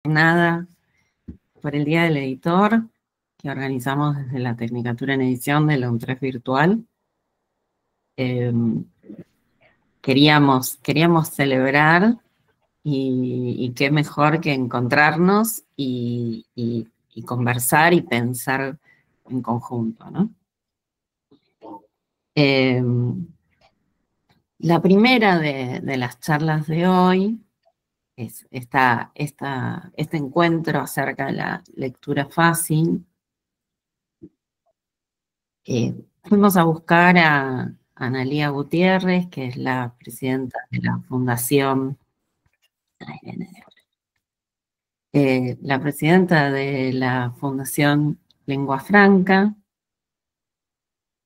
Jornada por el Día del Editor, que organizamos desde la Tecnicatura en Edición de la UNTREF Virtual. Queríamos celebrar y qué mejor que encontrarnos y conversar y pensar en conjunto, ¿no? La primera de las charlas de hoy es este encuentro acerca de la lectura fácil. Fuimos a buscar a Analía Gutiérrez, que es la presidenta de la Fundación, Lengua Franca.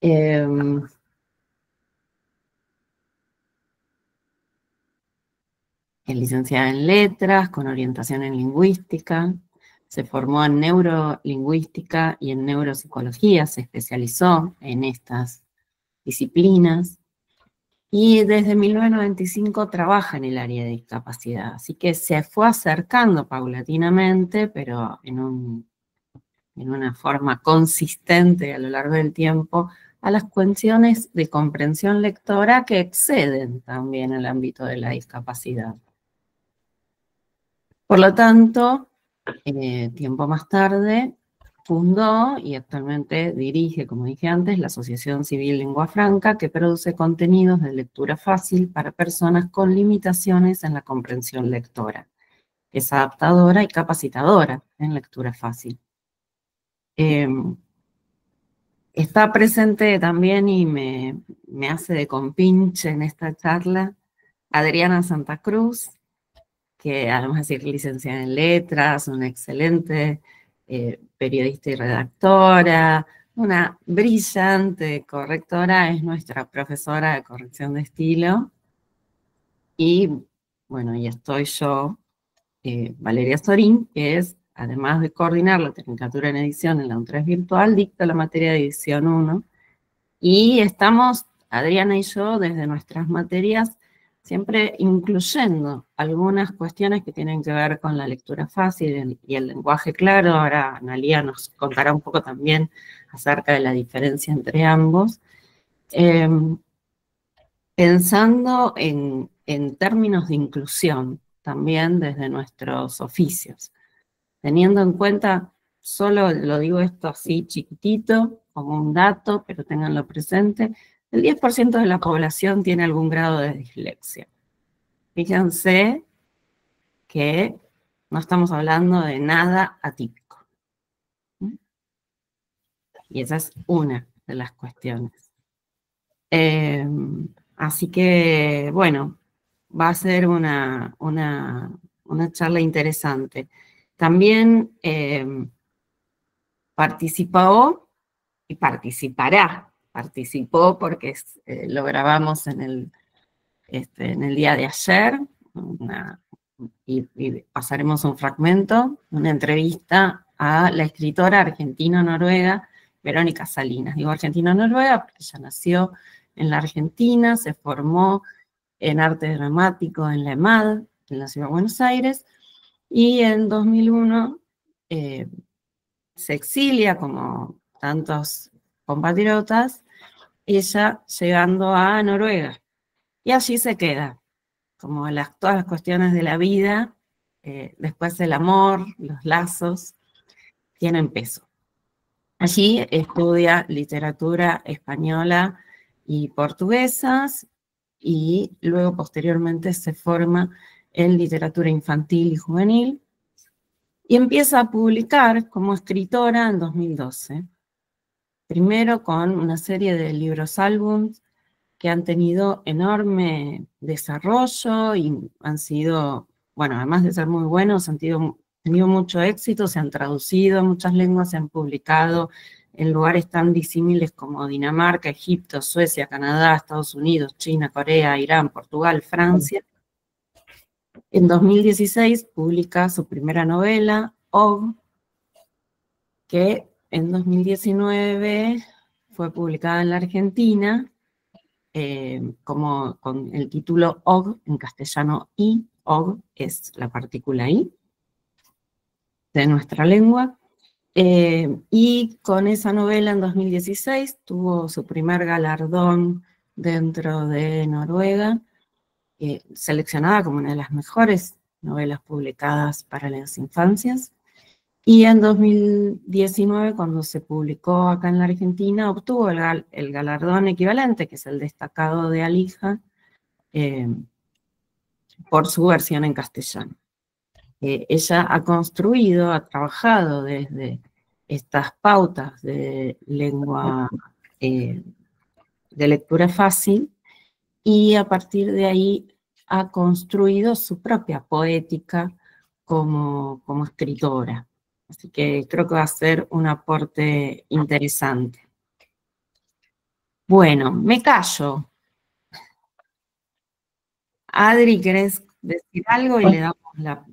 Es licenciada en Letras, con orientación en Lingüística. Se formó en Neurolingüística y en Neuropsicología, se especializó en estas disciplinas. Y desde 1995 trabaja en el área de discapacidad, así que se fue acercando paulatinamente, pero en una forma consistente a lo largo del tiempo, a las cuestiones de comprensión lectora que exceden también el ámbito de la discapacidad. Por lo tanto, tiempo más tarde, fundó y actualmente dirige, como dije antes, la Asociación Civil Lengua Franca, que produce contenidos de lectura fácil para personas con limitaciones en la comprensión lectora. Es adaptadora y capacitadora en lectura fácil. Está presente también y me hace de compinche en esta charla Adriana Santa Cruz, que además de ser licenciada en Letras, una excelente periodista y redactora, una brillante correctora, es nuestra profesora de corrección de estilo. Y bueno, y estoy yo, Valeria Sorín, que es, además de coordinar la Tecnicatura en Edición en la UNTREF Virtual, dicta la materia de Edición 1. Y estamos, Adriana y yo, desde nuestras materias, siempre incluyendo algunas cuestiones que tienen que ver con la lectura fácil y el lenguaje claro. Ahora Analía nos contará un poco también acerca de la diferencia entre ambos. Pensando en términos de inclusión, también desde nuestros oficios, teniendo en cuenta, solo lo digo esto así chiquitito, como un dato, pero ténganlo presente, el 10% de la población tiene algún grado de dislexia. Fíjense que no estamos hablando de nada atípico. Y esa es una de las cuestiones. Así que, bueno, va a ser una charla interesante. También participó y participará. Participó porque lo grabamos en el día de ayer, y pasaremos un fragmento, una entrevista a la escritora argentino-noruega Verónica Salinas. Digo argentino-noruega porque ella nació en la Argentina, se formó en arte dramático en la EMAD, en la Ciudad de Buenos Aires, y en 2001 se exilia, como tantos compatriotas, ella llegando a Noruega. Y allí se queda, como todas las cuestiones de la vida, después el amor, los lazos, tienen peso. Allí estudia literatura española y portuguesas, y luego posteriormente se forma en literatura infantil y juvenil, y empieza a publicar como escritora en 2012. Primero con una serie de libros álbums que han tenido enorme desarrollo y han sido, bueno, además de ser muy buenos, han tenido mucho éxito, se han traducido en muchas lenguas, se han publicado en lugares tan disímiles como Dinamarca, Egipto, Suecia, Canadá, Estados Unidos, China, Corea, Irán, Portugal, Francia. En 2016 publica su primera novela, Og, que en 2019 fue publicada en la Argentina, como con el título Og, en castellano I, Og es la partícula I. de nuestra lengua. Y con esa novela en 2016 tuvo su primer galardón dentro de Noruega, seleccionada como una de las mejores novelas publicadas para las infancias. Y en 2019, cuando se publicó acá en la Argentina, obtuvo el galardón equivalente, que es el destacado de Alija, por su versión en castellano. Ella ha construido, ha trabajado desde estas pautas de lengua, de lectura fácil, y a partir de ahí ha construido su propia poética como escritora. Así que creo que va a ser un aporte interesante. Bueno, me callo. Adri, ¿querés decir algo? Y le damos la...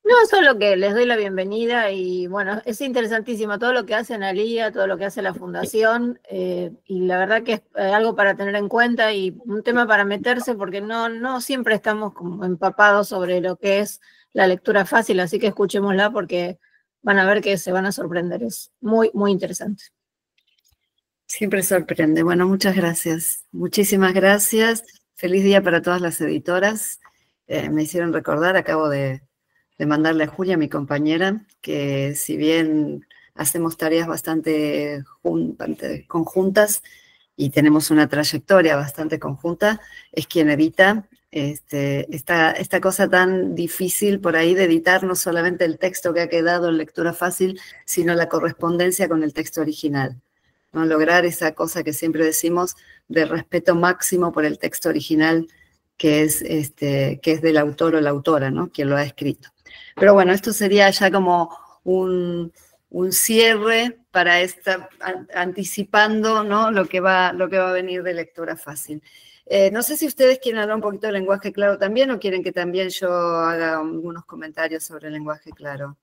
No, solo que les doy la bienvenida y bueno, es interesantísimo todo lo que hace Analía, todo lo que hace la Fundación, y la verdad que es algo para tener en cuenta y un tema para meterse porque no siempre estamos como empapados sobre lo que es la lectura fácil, así que escuchémosla porque van a ver que se van a sorprender, es muy, muy interesante. Siempre sorprende. Bueno, muchas gracias. Muchísimas gracias. Feliz día para todas las editoras. Me hicieron recordar, acabo de mandarle a Julia, mi compañera, que si bien hacemos tareas bastante conjuntas y tenemos una trayectoria bastante conjunta, es quien edita esta cosa tan difícil por ahí de editar no solamente el texto que ha quedado en lectura fácil, sino la correspondencia con el texto original, ¿no? Lograr esa cosa que siempre decimos de respeto máximo por el texto original que es del autor o la autora, ¿no? Quien lo ha escrito. Pero bueno, esto sería ya como un cierre para anticipando, ¿no? lo que va a venir de lectura fácil. No sé si ustedes quieren hablar un poquito de lenguaje claro también o quieren que también yo haga algunos comentarios sobre el lenguaje claro.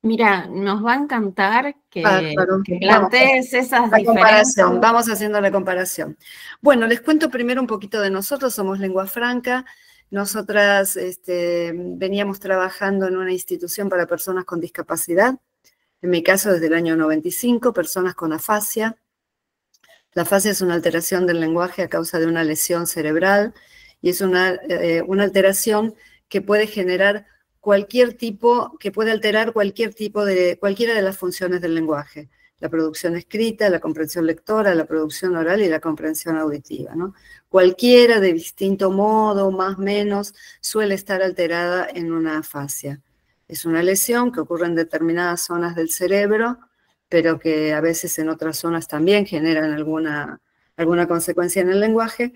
Mira, nos va a encantar que claro. plantees esas diferencias. Vamos haciendo la comparación. Bueno, les cuento primero un poquito de nosotros. Somos Lengua Franca. Nosotras veníamos trabajando en una institución para personas con discapacidad. En mi caso, desde el año 95, personas con afasia. La afasia es una alteración del lenguaje a causa de una lesión cerebral y es una alteración que puede generar alterar cualquiera de las funciones del lenguaje. La producción escrita, la comprensión lectora, la producción oral y la comprensión auditiva, ¿no? Cualquiera de distinto modo, más o menos, suele estar alterada en una afasia. Es una lesión que ocurre en determinadas zonas del cerebro, pero que a veces en otras zonas también generan alguna consecuencia en el lenguaje.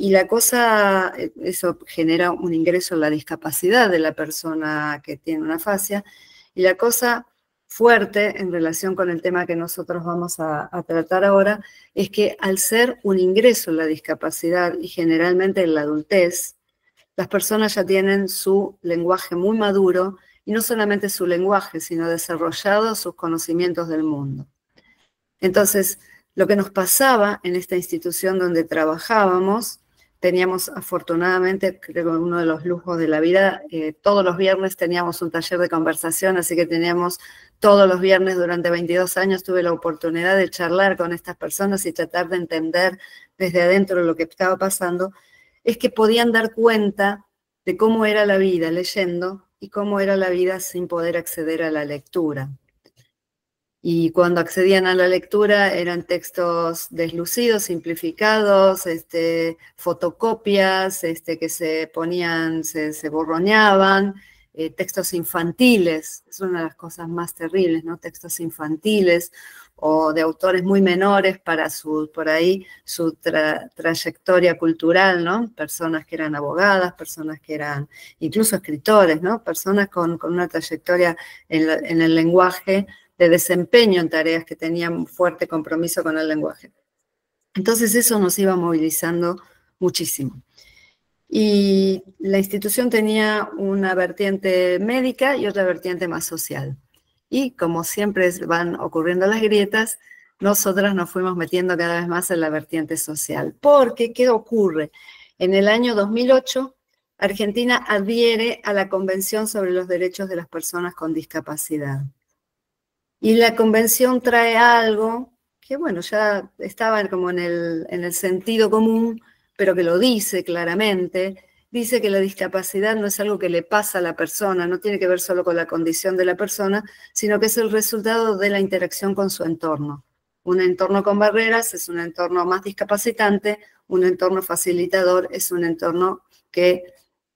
Y eso genera un ingreso en la discapacidad de la persona que tiene una afasia. Y la cosa fuerte en relación con el tema que nosotros vamos a tratar ahora es que al ser un ingreso en la discapacidad y generalmente en la adultez, las personas ya tienen su lenguaje muy maduro y no solamente su lenguaje, sino desarrollado sus conocimientos del mundo. Entonces, lo que nos pasaba en esta institución donde trabajábamos, teníamos afortunadamente, creo que uno de los lujos de la vida, todos los viernes teníamos un taller de conversación, así que teníamos todos los viernes durante 22 años, tuve la oportunidad de charlar con estas personas y tratar de entender desde adentro lo que estaba pasando, es que podían dar cuenta de cómo era la vida leyendo y cómo era la vida sin poder acceder a la lectura. Y cuando accedían a la lectura eran textos deslucidos, simplificados, fotocopias que se ponían, se borroneaban, textos infantiles, es una de las cosas más terribles, ¿no? Textos infantiles o de autores muy menores para su trayectoria cultural, ¿no? Personas que eran abogadas, personas que eran incluso escritores, ¿no? Personas con una trayectoria en el lenguaje, de desempeño en tareas que tenían fuerte compromiso con el lenguaje. Entonces eso nos iba movilizando muchísimo. Y la institución tenía una vertiente médica y otra vertiente más social. Y como siempre van ocurriendo las grietas, nosotras nos fuimos metiendo cada vez más en la vertiente social. Porque, ¿qué ocurre? En el año 2008 Argentina adhiere a la Convención sobre los Derechos de las Personas con Discapacidad. Y la convención trae algo que, bueno, ya estaba como en el sentido común, pero que lo dice claramente. Dice que la discapacidad no es algo que le pasa a la persona, no tiene que ver solo con la condición de la persona, sino que es el resultado de la interacción con su entorno. Un entorno con barreras es un entorno más discapacitante, un entorno facilitador es un entorno que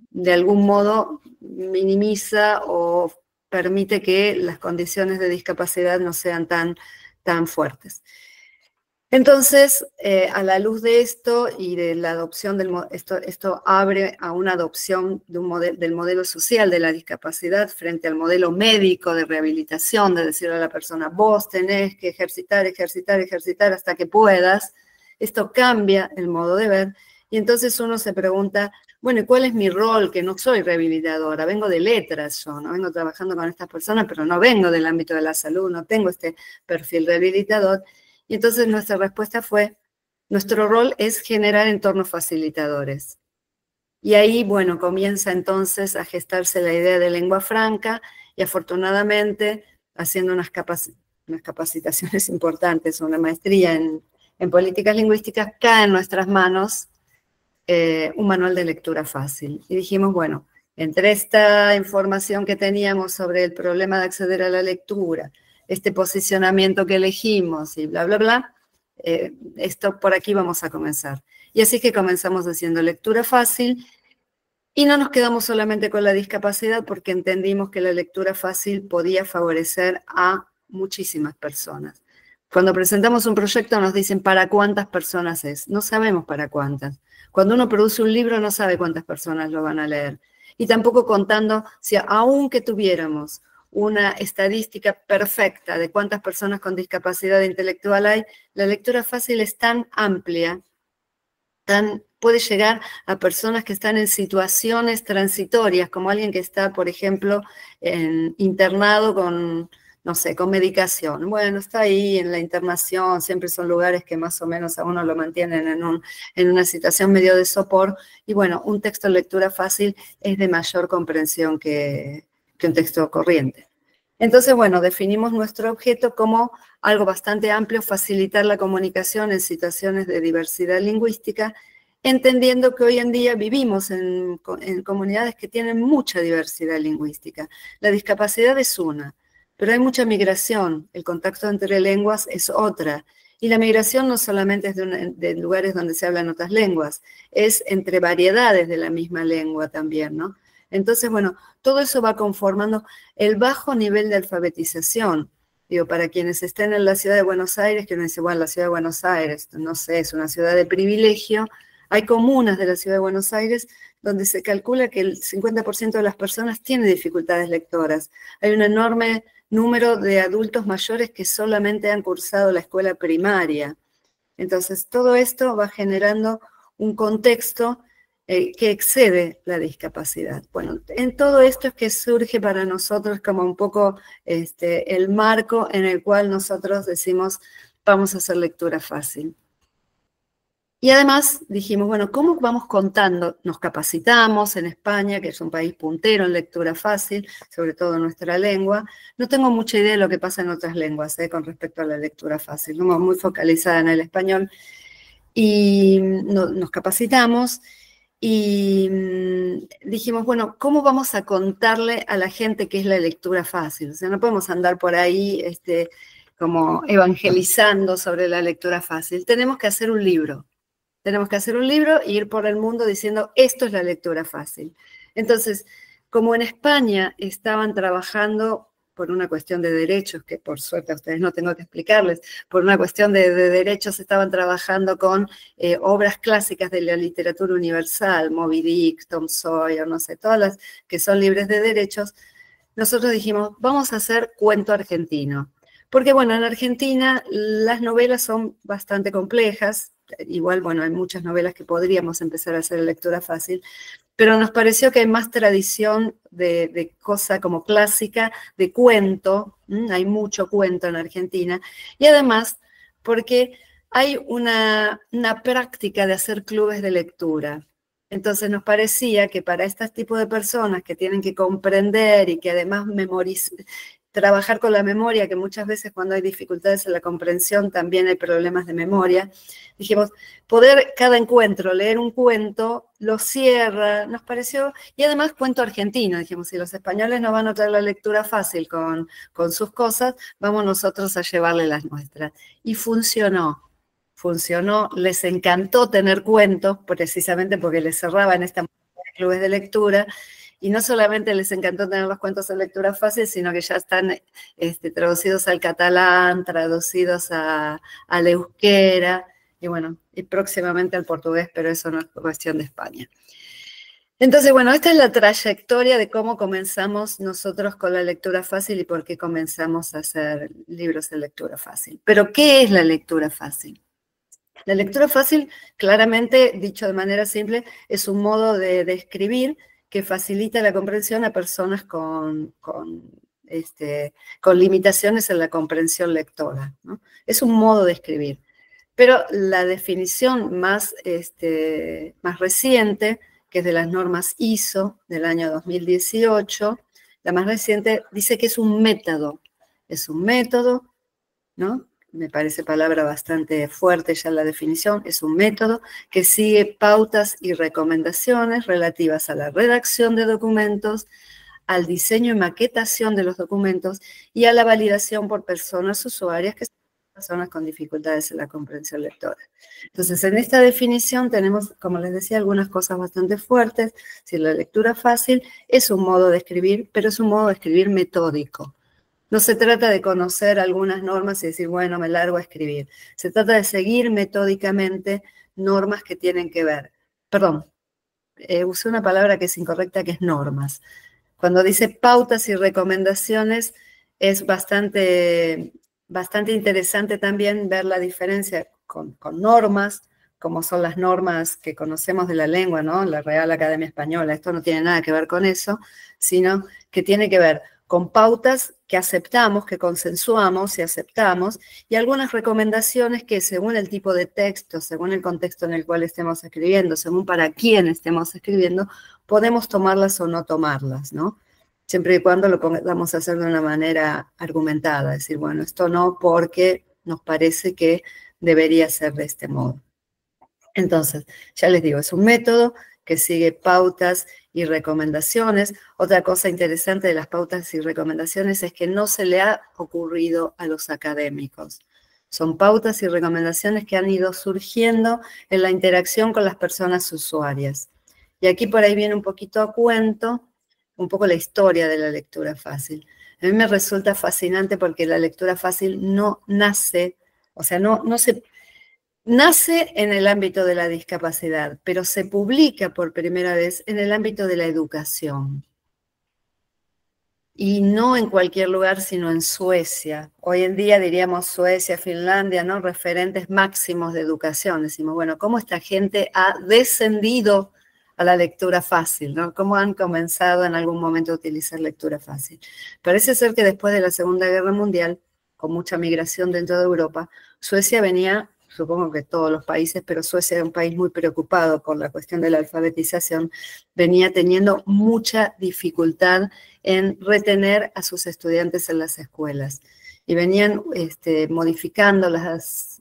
de algún modo minimiza o permite que las condiciones de discapacidad no sean tan fuertes. Entonces, a la luz de esto y de la adopción esto abre a una adopción del modelo social de la discapacidad frente al modelo médico de rehabilitación, de decirle a la persona, vos tenés que ejercitar, ejercitar, ejercitar hasta que puedas. Esto cambia el modo de ver y entonces uno se pregunta, bueno, ¿y cuál es mi rol? Que no soy rehabilitadora, vengo de letras yo, no vengo trabajando con estas personas, pero no vengo del ámbito de la salud, no tengo este perfil rehabilitador. Y entonces nuestra respuesta fue, nuestro rol es generar entornos facilitadores. Y ahí, bueno, comienza entonces a gestarse la idea de lengua franca y afortunadamente, haciendo unas capacitaciones importantes, una maestría en políticas lingüísticas, cae en nuestras manos un manual de lectura fácil. Y dijimos, bueno, entre esta información que teníamos sobre el problema de acceder a la lectura, este posicionamiento que elegimos y bla, bla, bla, esto por aquí vamos a comenzar. Y así que comenzamos haciendo lectura fácil y no nos quedamos solamente con la discapacidad porque entendimos que la lectura fácil podía favorecer a muchísimas personas. Cuando presentamos un proyecto nos dicen ¿para cuántas personas es? No sabemos para cuántas. Cuando uno produce un libro no sabe cuántas personas lo van a leer. Y tampoco contando si aunque tuviéramos una estadística perfecta de cuántas personas con discapacidad intelectual hay, la lectura fácil es tan amplia, puede llegar a personas que están en situaciones transitorias, como alguien que está, por ejemplo, internado con, no sé, con medicación. Bueno, está ahí en la internación, siempre son lugares que más o menos a uno lo mantienen en una situación medio de sopor, y bueno, un texto de lectura fácil es de mayor comprensión que un texto corriente. Entonces, bueno, definimos nuestro objeto como algo bastante amplio, facilitar la comunicación en situaciones de diversidad lingüística, entendiendo que hoy en día vivimos en comunidades que tienen mucha diversidad lingüística. La discapacidad es una, pero hay mucha migración, el contacto entre lenguas es otra, y la migración no solamente es de lugares donde se hablan otras lenguas, es entre variedades de la misma lengua también, ¿no? Entonces, bueno, todo eso va conformando el bajo nivel de alfabetización. Digo, para quienes estén en la ciudad de Buenos Aires, que uno dice, bueno, la ciudad de Buenos Aires, no sé, es una ciudad de privilegio. Hay comunas de la ciudad de Buenos Aires donde se calcula que el 50% de las personas tiene dificultades lectoras. Hay un enorme número de adultos mayores que solamente han cursado la escuela primaria. Entonces, todo esto va generando un contexto que excede la discapacidad. Bueno, en todo esto es que surge para nosotros como un poco el marco en el cual nosotros decimos, vamos a hacer lectura fácil. Y además dijimos, bueno, ¿cómo vamos contando? Nos capacitamos en España, que es un país puntero en lectura fácil, sobre todo en nuestra lengua. No tengo mucha idea de lo que pasa en otras lenguas con respecto a la lectura fácil. Estamos muy focalizada en el español. Y nos capacitamos y dijimos, bueno, ¿cómo vamos a contarle a la gente qué es la lectura fácil? O sea, no podemos andar por ahí como evangelizando sobre la lectura fácil. Tenemos que hacer un libro. Tenemos que hacer un libro e ir por el mundo diciendo, esto es la lectura fácil. Entonces, como en España estaban trabajando por una cuestión de derechos, que por suerte a ustedes no tengo que explicarles, por una cuestión de derechos estaban trabajando con obras clásicas de la literatura universal, Moby Dick, Tom Sawyer, no sé, todas las que son libres de derechos, nosotros dijimos, vamos a hacer cuento argentino. Porque, bueno, en Argentina las novelas son bastante complejas, igual, bueno, hay muchas novelas que podríamos empezar a hacer en lectura fácil, pero nos pareció que hay más tradición de cosa como clásica, de cuento, hay mucho cuento en Argentina, y además porque hay una práctica de hacer clubes de lectura. Entonces nos parecía que para este tipo de personas que tienen que comprender y que además trabajar con la memoria, que muchas veces cuando hay dificultades en la comprensión también hay problemas de memoria, dijimos, poder cada encuentro leer un cuento, lo cierra, nos pareció, y además cuento argentino, dijimos, si los españoles no van a traer la lectura fácil con sus cosas, vamos nosotros a llevarle las nuestras. Y funcionó, les encantó tener cuentos, precisamente porque les cerraban esta clubes de lectura, y no solamente les encantó tener los cuentos en lectura fácil, sino que ya están traducidos al catalán, traducidos al euskera, y bueno, y próximamente al portugués, pero eso no es cuestión de España. Entonces, bueno, esta es la trayectoria de cómo comenzamos nosotros con la lectura fácil y por qué comenzamos a hacer libros de lectura fácil. Pero, ¿qué es la lectura fácil? La lectura fácil, claramente, dicho de manera simple, es un modo de escribir que facilita la comprensión a personas con limitaciones en la comprensión lectora, ¿no? Es un modo de escribir. Pero la definición más reciente, que es de las normas ISO del año 2018, la más reciente dice que es un método, ¿no? Me parece palabra bastante fuerte ya la definición, es un método que sigue pautas y recomendaciones relativas a la redacción de documentos, al diseño y maquetación de los documentos y a la validación por personas usuarias que son personas con dificultades en la comprensión lectora. Entonces, en esta definición tenemos, como les decía, algunas cosas bastante fuertes. Si la lectura fácil es un modo de escribir, pero es un modo de escribir metódico. No se trata de conocer algunas normas y decir, bueno, me largo a escribir. Se trata de seguir metódicamente normas que tienen que ver. Perdón, usé una palabra que es incorrecta, que es normas. Cuando dice pautas y recomendaciones, es bastante interesante también ver la diferencia con normas, como son las normas que conocemos de la lengua, ¿no? La Real Academia Española. Esto no tiene nada que ver con eso, sino que tiene que ver con pautas que aceptamos, que consensuamos y aceptamos, y algunas recomendaciones que según el tipo de texto, según el contexto en el cual estemos escribiendo, según para quién estemos escribiendo, podemos tomarlas o no tomarlas, ¿no? Siempre y cuando lo podamos hacer de una manera argumentada, decir, bueno, esto no porque nos parece que debería ser de este modo. Entonces, ya les digo, es un método que sigue pautas y recomendaciones. Otra cosa interesante de las pautas y recomendaciones es que no se le ha ocurrido a los académicos. Son pautas y recomendaciones que han ido surgiendo en la interacción con las personas usuarias. Y aquí por ahí viene un poquito a cuento, un poco la historia de la lectura fácil. A mí me resulta fascinante porque la lectura fácil no nace, o sea, nace en el ámbito de la discapacidad, pero se publica por primera vez en el ámbito de la educación. Y no en cualquier lugar, sino en Suecia. Hoy en día diríamos Suecia, Finlandia, ¿no? Referentes máximos de educación. Decimos, bueno, ¿cómo esta gente ha descendido a la lectura fácil, ¿no? ¿Cómo han comenzado en algún momento a utilizar lectura fácil? Parece ser que después de la Segunda Guerra Mundial, con mucha migración dentro de Europa, Suecia venía, supongo que todos los países, pero Suecia era un país muy preocupado por la cuestión de la alfabetización, venía teniendo mucha dificultad en retener a sus estudiantes en las escuelas. Y venían modificando las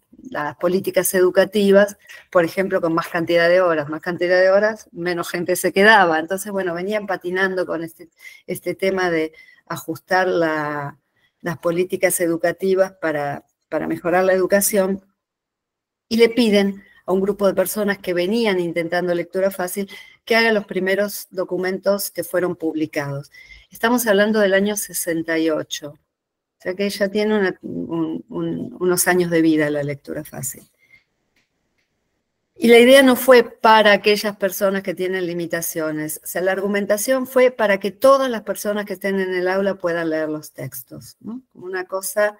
políticas educativas, por ejemplo, con más cantidad de horas, menos gente se quedaba. Entonces, bueno, venían patinando con este tema de ajustar las políticas educativas para mejorar la educación, y le piden a un grupo de personas que venían intentando lectura fácil que haga los primeros documentos que fueron publicados. Estamos hablando del año 68, o sea que ya tiene unos años de vida la lectura fácil. Y la idea no fue para aquellas personas que tienen limitaciones, o sea, la argumentación fue para que todas las personas que estén en el aula puedan leer los textos, ¿no? Como una cosa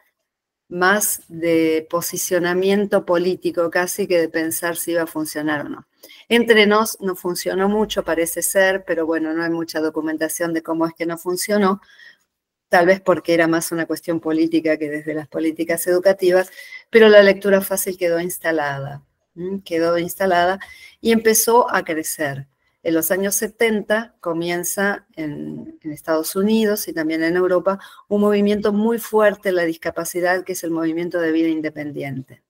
más de posicionamiento político casi que de pensar si iba a funcionar o no. Entre nos no funcionó mucho, parece ser, pero bueno, no hay mucha documentación de cómo es que no funcionó, tal vez porque era más una cuestión política que desde las políticas educativas, pero la lectura fácil quedó instalada y empezó a crecer. En los años 70 comienza en Estados Unidos y también en Europa un movimiento muy fuerte en la discapacidad, que es el movimiento de vida independiente.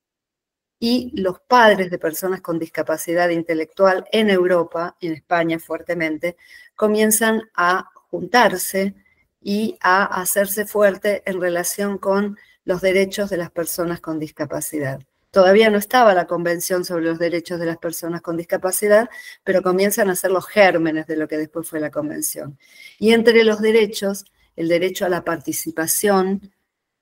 Y los padres de personas con discapacidad intelectual en Europa, en España fuertemente, comienzan a juntarse y a hacerse fuerte en relación con los derechos de las personas con discapacidad. Todavía no estaba la Convención sobre los Derechos de las Personas con Discapacidad, pero comienzan a ser los gérmenes de lo que después fue la Convención. Y entre los derechos, el derecho a la participación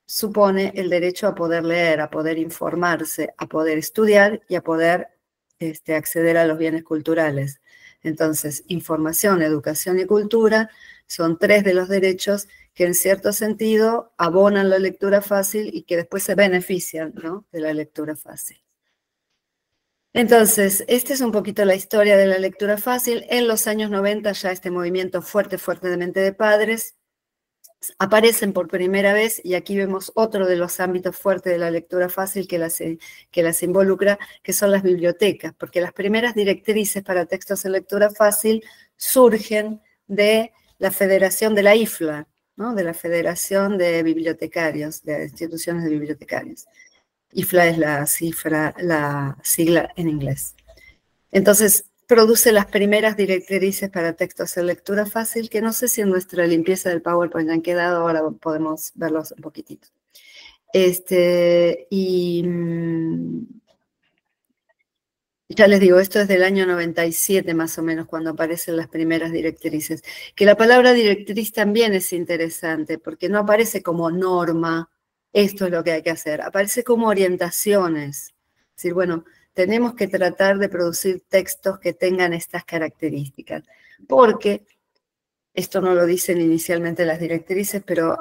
supone el derecho a poder leer, a poder informarse, a poder estudiar y a poder acceder a los bienes culturales. Entonces, información, educación y cultura son 3 de los derechos que en cierto sentido abonan la lectura fácil y que después se benefician, ¿no?, de la lectura fácil. Entonces, esta es un poquito la historia de la lectura fácil. En los años 90 ya este movimiento fuertemente de padres aparecen por primera vez, y aquí vemos otro de los ámbitos fuertes de la lectura fácil que las involucra, que son las bibliotecas, porque las primeras directrices para textos en lectura fácil surgen de la Federación de la IFLA, ¿no?, de la Federación de Bibliotecarios, de Instituciones de Bibliotecarios. IFLA es la sigla en inglés. Entonces, produce las primeras directrices para textos en lectura fácil, que no sé si en nuestra limpieza del PowerPoint han quedado, ahora podemos verlos un poquitito. Ya les digo, esto es del año 97 más o menos, cuando aparecen las primeras directrices. Que la palabra directriz también es interesante, porque no aparece como norma, esto es lo que hay que hacer, aparece como orientaciones. Es decir, bueno, tenemos que tratar de producir textos que tengan estas características, porque esto no lo dicen inicialmente las directrices, pero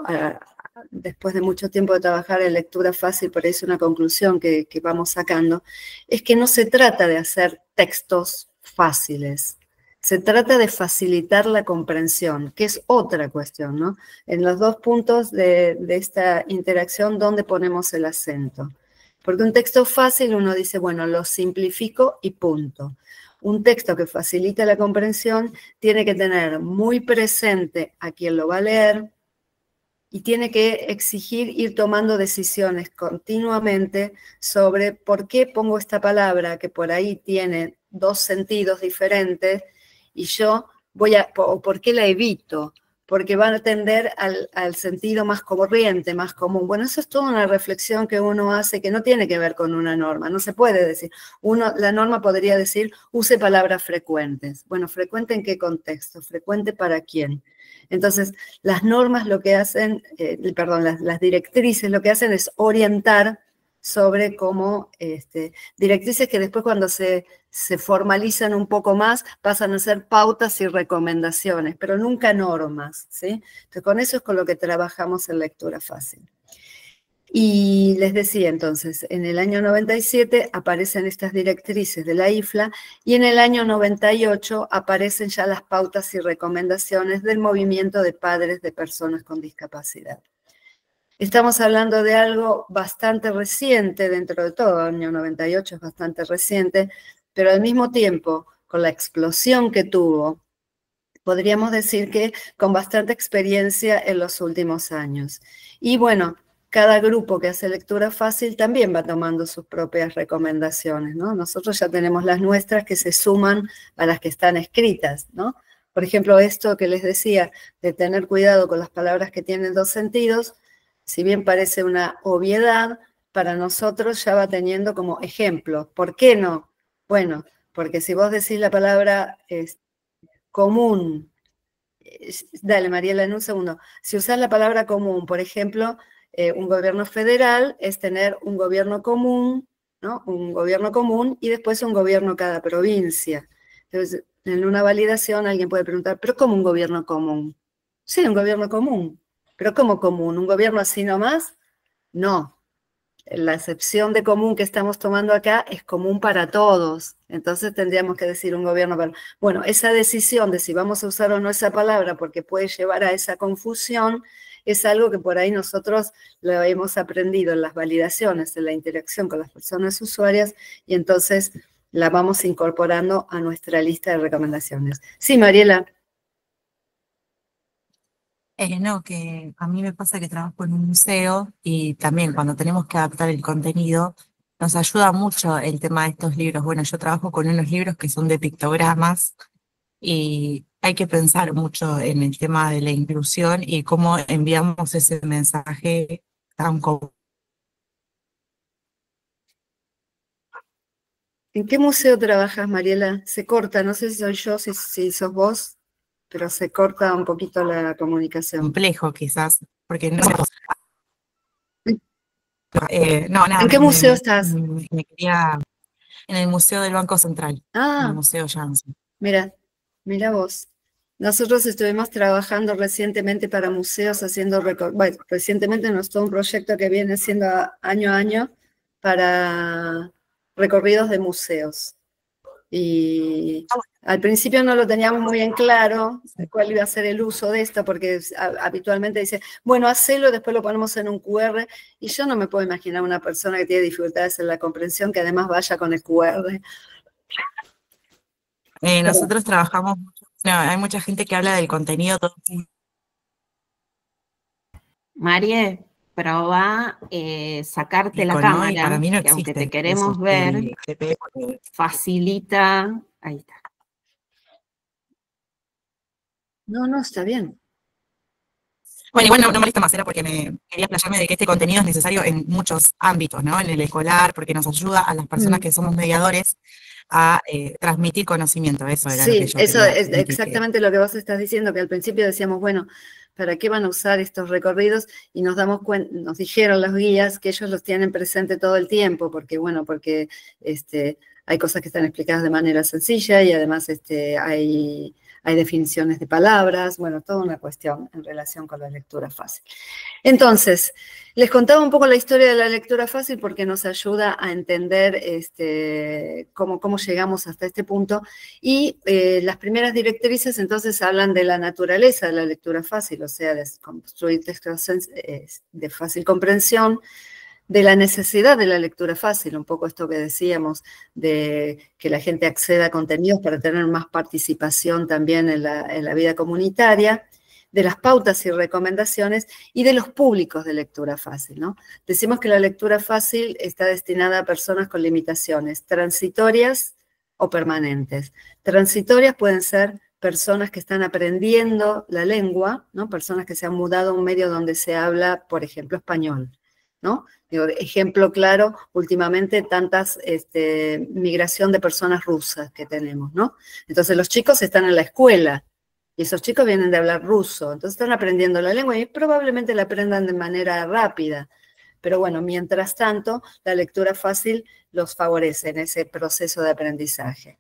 después de mucho tiempo de trabajar en lectura fácil, por ahí es una conclusión que vamos sacando, es que no se trata de hacer textos fáciles, se trata de facilitar la comprensión, que es otra cuestión, ¿no? En los 2 puntos de esta interacción, ¿dónde ponemos el acento? Porque un texto fácil uno dice, bueno, lo simplifico y punto. Un texto que facilita la comprensión tiene que tener muy presente a quien lo va a leer y tiene que exigir ir tomando decisiones continuamente sobre por qué pongo esta palabra que por ahí tiene 2 sentidos diferentes y yo o por qué la evito, porque van a tender al sentido más corriente, más común. Bueno, eso es toda una reflexión que uno hace que no tiene que ver con una norma, no se puede decir. La norma podría decir, use palabras frecuentes. Bueno, ¿frecuente en qué contexto? ¿Frecuente para quién? Entonces, las normas lo que hacen, las directrices lo que hacen es orientar sobre cómo directrices que después cuando se formalizan un poco más pasan a ser pautas y recomendaciones, pero nunca normas, ¿sí? Entonces, con eso es con lo que trabajamos en lectura fácil. Y les decía entonces, en el año 97 aparecen estas directrices de la IFLA y en el año 98 aparecen ya las pautas y recomendaciones del movimiento de padres de personas con discapacidad. Estamos hablando de algo bastante reciente dentro de todo, el año 98 es bastante reciente, pero al mismo tiempo, con la explosión que tuvo, podríamos decir que con bastante experiencia en los últimos años. Y bueno, cada grupo que hace lectura fácil también va tomando sus propias recomendaciones, ¿no? Nosotros ya tenemos las nuestras que se suman a las que están escritas, ¿no? Por ejemplo, esto que les decía, de tener cuidado con las palabras que tienen 2 sentidos, si bien parece una obviedad, para nosotros ya va teniendo como ejemplo. ¿Por qué no? Bueno, porque si vos decís la palabra común, dale Mariela, en un segundo, si usás la palabra común, por ejemplo, un gobierno federal es tener un gobierno común, ¿no? Un gobierno común y después un gobierno cada provincia. Entonces, en una validación alguien puede preguntar, ¿pero cómo un gobierno común? Sí, un gobierno común. ¿Pero cómo común? ¿Un gobierno así nomás? No. La excepción de común que estamos tomando acá es común para todos. Entonces tendríamos que decir un gobierno para... Bueno, esa decisión de si vamos a usar o no esa palabra porque puede llevar a esa confusión es algo que por ahí nosotros lo hemos aprendido en las validaciones, en la interacción con las personas usuarias y entonces la vamos incorporando a nuestra lista de recomendaciones. Sí, Mariela. No, que a mí me pasa que trabajo en un museo y también cuando tenemos que adaptar el contenido, nos ayuda mucho el tema de estos libros. Bueno, yo trabajo con unos libros que son de pictogramas y hay que pensar mucho en el tema de la inclusión y cómo enviamos ese mensaje tan común. ¿En qué museo trabajas, Mariela? Se corta, no sé si soy yo, si sos vos, pero se corta un poquito la comunicación. Complejo quizás, porque no, no, nada, ¿En qué museo estás? me quería en el Museo del Banco Central, en el Museo Janssen. Mira vos. Nosotros estuvimos trabajando recientemente para museos, haciendo, bueno, recientemente nos todo un proyecto que viene siendo año a año para recorridos de museos. Y al principio no lo teníamos muy en claro cuál iba a ser el uso de esto, porque habitualmente dice, bueno, hacelo, después lo ponemos en un QR, y yo no me puedo imaginar una persona que tiene dificultades en la comprensión que además vaya con el QR. Nosotros trabajamos, no, hay mucha gente que habla del contenido todo. Marie, probá sacarte la ¿no? cámara, Y para mí no que aunque existe te queremos eso, ver, el TP, porque- facilita. Ahí está. No, está bien. Bueno, igual no molesta más, era porque me quería explayarme de que este contenido es necesario en muchos ámbitos, ¿no? En el escolar, porque nos ayuda a las personas que somos mediadores a transmitir conocimiento. Eso era lo que Sí, yo eso quería es transmitir, que- exactamente lo que vos estás diciendo, que al principio decíamos, bueno, ¿para qué van a usar estos recorridos? Y nos damos cuenta, nos dijeron los guías que ellos los tienen presente todo el tiempo, porque bueno, porque hay cosas que están explicadas de manera sencilla y además hay definiciones de palabras, bueno, toda una cuestión en relación con la lectura fácil. Entonces, les contaba un poco la historia de la lectura fácil porque nos ayuda a entender cómo llegamos hasta este punto. Y las primeras directrices entonces hablan de la naturaleza de la lectura fácil, o sea, de construir textos de fácil comprensión, de la necesidad de la lectura fácil, un poco esto que decíamos, de que la gente acceda a contenidos para tener más participación también en la vida comunitaria, de las pautas y recomendaciones y de los públicos de lectura fácil, ¿no? Decimos que la lectura fácil está destinada a personas con limitaciones transitorias o permanentes. Transitorias pueden ser personas que están aprendiendo la lengua, ¿no? Personas que se han mudado a un medio donde se habla, por ejemplo, español, ¿no? Digo, ejemplo claro, últimamente tantas migración de personas rusas que tenemos, ¿no? Entonces los chicos están en la escuela y esos chicos vienen de hablar ruso, entonces están aprendiendo la lengua y probablemente la aprendan de manera rápida. Pero bueno, mientras tanto, la lectura fácil los favorece en ese proceso de aprendizaje.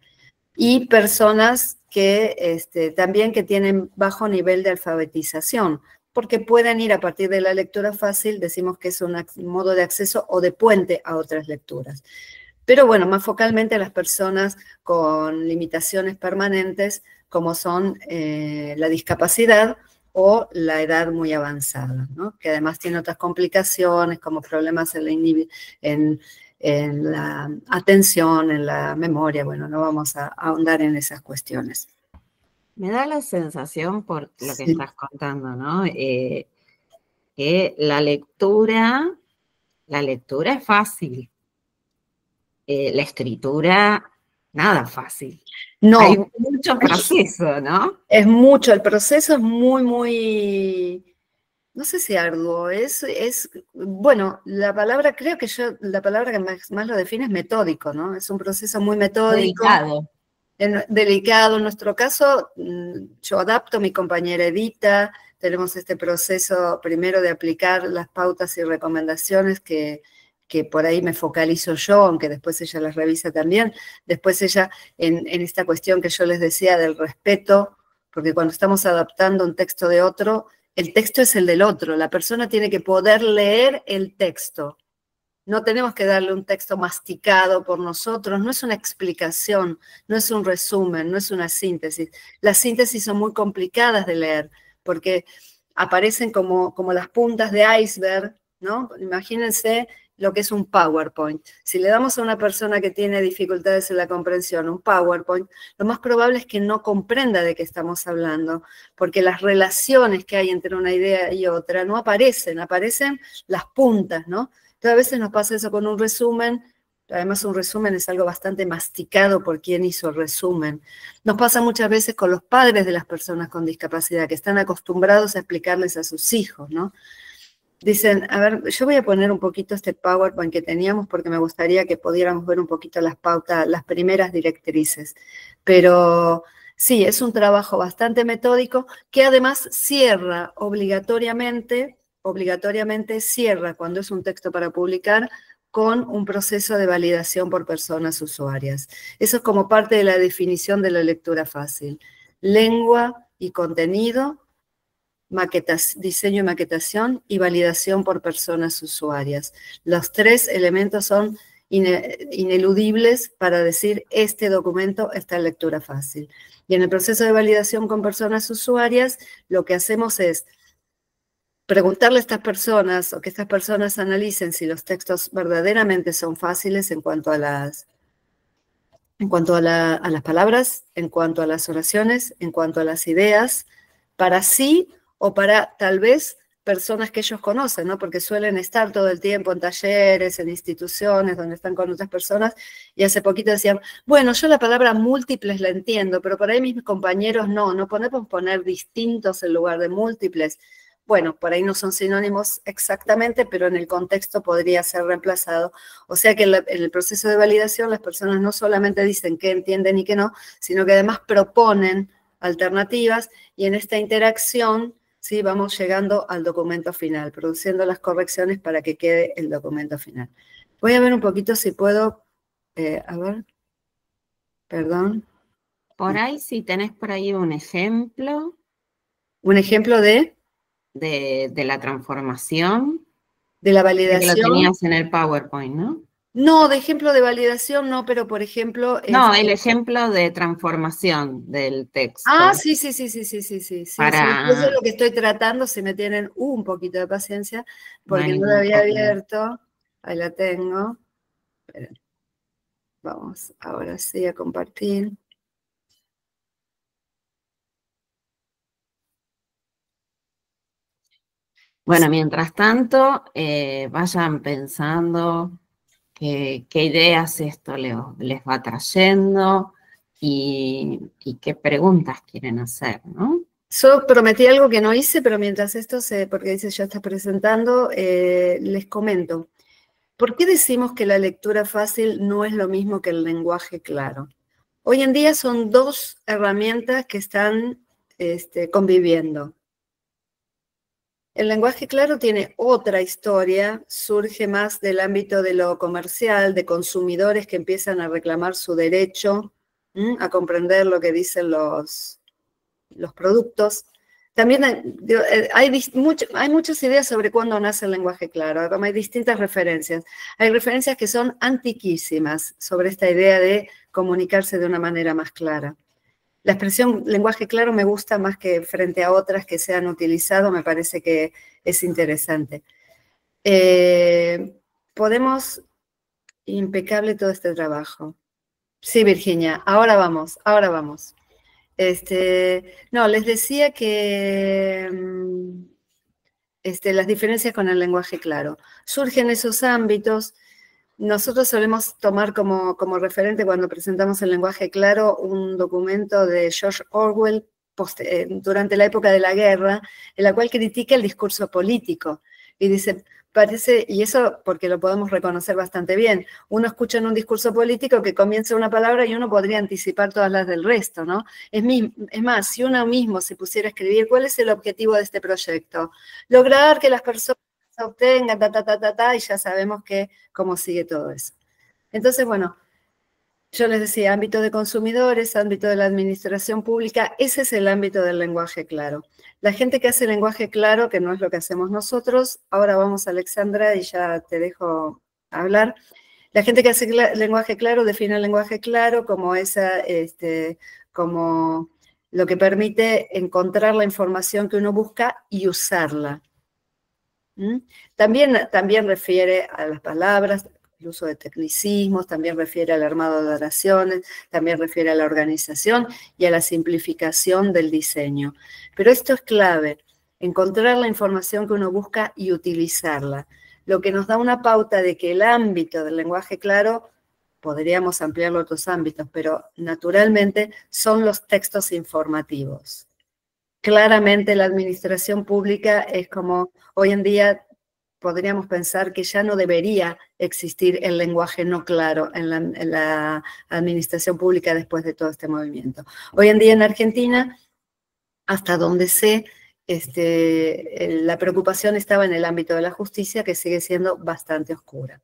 Y personas que también que tienen bajo nivel de alfabetización, porque pueden ir a partir de la lectura fácil, decimos que es un modo de acceso o de puente a otras lecturas. Pero bueno, más focalmente a las personas con limitaciones permanentes, como son la discapacidad o la edad muy avanzada, ¿no? Que además tiene otras complicaciones como problemas en la atención, en la memoria. Bueno, no vamos a ahondar en esas cuestiones. Me da la sensación, por lo que Sí. estás contando, ¿no? Que la lectura es fácil. La escritura, nada fácil. No, Hay mucho proceso, ¿no? es mucho, el proceso es muy, no sé si arduo, bueno, creo que la palabra que más lo define es metódico, ¿no? Es un proceso muy metódico. Delicado. Delicado. En nuestro caso, yo adapto, mi compañera edita, tenemos este proceso primero de aplicar las pautas y recomendaciones que por ahí me focalizo yo, aunque después ella las revisa también. Después ella, en esta cuestión que yo les decía del respeto, porque cuando estamos adaptando un texto de otro, el texto es el del otro, la persona tiene que poder leer el texto. No tenemos que darle un texto masticado por nosotros, no es una explicación, no es un resumen, no es una síntesis. Las síntesis son muy complicadas de leer, porque aparecen como las puntas de iceberg, ¿no? Imagínense lo que es un PowerPoint. Si le damos a una persona que tiene dificultades en la comprensión un PowerPoint, lo más probable es que no comprenda de qué estamos hablando, porque las relaciones que hay entre una idea y otra no aparecen, aparecen las puntas, ¿no? Entonces a veces nos pasa eso con un resumen. Además, un resumen es algo bastante masticado por quien hizo el resumen. Nos pasa muchas veces con los padres de las personas con discapacidad, que están acostumbrados a explicarles a sus hijos, ¿no? Dicen, a ver, yo voy a poner un poquito este PowerPoint que teníamos porque me gustaría que pudiéramos ver un poquito las pautas, las primeras directrices. Pero sí, es un trabajo bastante metódico que además cierra obligatoriamente cierra cuando es un texto para publicar con un proceso de validación por personas usuarias. Eso es como parte de la definición de la lectura fácil. Lengua y contenido, diseño y maquetación y validación por personas usuarias. Los tres elementos son ineludibles para decir este documento está en lectura fácil. Y en el proceso de validación con personas usuarias, lo que hacemos es preguntarle a estas personas o que estas personas analicen si los textos verdaderamente son fáciles en cuanto a las palabras, en cuanto a las oraciones, en cuanto a las ideas, para sí o para tal vez personas que ellos conocen, ¿no? Porque suelen estar todo el tiempo en talleres, en instituciones, donde están con otras personas, y hace poquito decían, bueno, yo la palabra múltiples la entiendo, pero por ahí mis compañeros no podemos poner distintos en lugar de múltiples. Bueno, por ahí no son sinónimos exactamente, pero en el contexto podría ser reemplazado. O sea que en el proceso de validación las personas no solamente dicen qué entienden y qué no, sino que además proponen alternativas y en esta interacción, ¿sí?, vamos llegando al documento final, produciendo las correcciones para que quede el documento final. Voy a ver un poquito si puedo, a ver, perdón. Por ahí, si tenés por ahí un ejemplo. ¿Un ejemplo de la transformación. De la Que validación. lo tenías en el PowerPoint, ¿no? No, de ejemplo de validación no, pero por ejemplo... No, el ejemplo de transformación del texto. Ah, sí. Sí, eso es lo que estoy tratando, si me tienen un poquito de paciencia, porque no la había abierto. Ahí la tengo. Esperen. Vamos, ahora sí, a compartir. Bueno, mientras tanto, vayan pensando qué ideas esto les va trayendo y qué preguntas quieren hacer, ¿no? Yo prometí algo que no hice, pero mientras esto porque dice ya está presentando, les comento. ¿Por qué decimos que la lectura fácil no es lo mismo que el lenguaje claro? Hoy en día son dos herramientas que están conviviendo. El lenguaje claro tiene otra historia, surge más del ámbito de lo comercial, de consumidores que empiezan a reclamar su derecho, a comprender lo que dicen los productos. También hay muchas ideas sobre cuándo nace el lenguaje claro, como hay distintas referencias. Hay referencias que son antiquísimas sobre esta idea de comunicarse de una manera más clara. La expresión lenguaje claro me gusta más que frente a otras que se han utilizado, me parece que es interesante. Podemos, impecable todo este trabajo. Sí, Virginia, ahora vamos. No, les decía que las diferencias con el lenguaje claro. Surgen esos ámbitos. Nosotros solemos tomar como referente cuando presentamos el lenguaje claro un documento de George Orwell durante la época de la guerra, en la cual critica el discurso político. Y dice, y eso porque lo podemos reconocer bastante bien, uno escucha en un discurso político que comienza una palabra y uno podría anticipar todas las del resto, ¿no? Es más, si uno mismo se pusiera a escribir, ¿cuál es el objetivo de este proyecto? Lograr que las personas obtengan, y ya sabemos cómo sigue todo eso. Entonces, bueno, yo les decía, ámbito de consumidores, ámbito de la administración pública, ese es el ámbito del lenguaje claro. La gente que hace lenguaje claro, que no es lo que hacemos nosotros, ahora vamos a Alexandra y ya te dejo hablar. La gente que hace lenguaje claro define el lenguaje claro como como lo que permite encontrar la información que uno busca y usarla. También refiere a las palabras, el uso de tecnicismos, también refiere al armado de oraciones, también refiere a la organización y a la simplificación del diseño. Pero esto es clave, encontrar la información que uno busca y utilizarla, lo que nos da una pauta de que el ámbito del lenguaje claro, podríamos ampliarlo a otros ámbitos, pero naturalmente son los textos informativos. Claramente la administración pública es como, hoy en día podríamos pensar que ya no debería existir el lenguaje no claro en la administración pública después de todo este movimiento. Hoy en día en Argentina, hasta donde sé, la preocupación estaba en el ámbito de la justicia, que sigue siendo bastante oscura.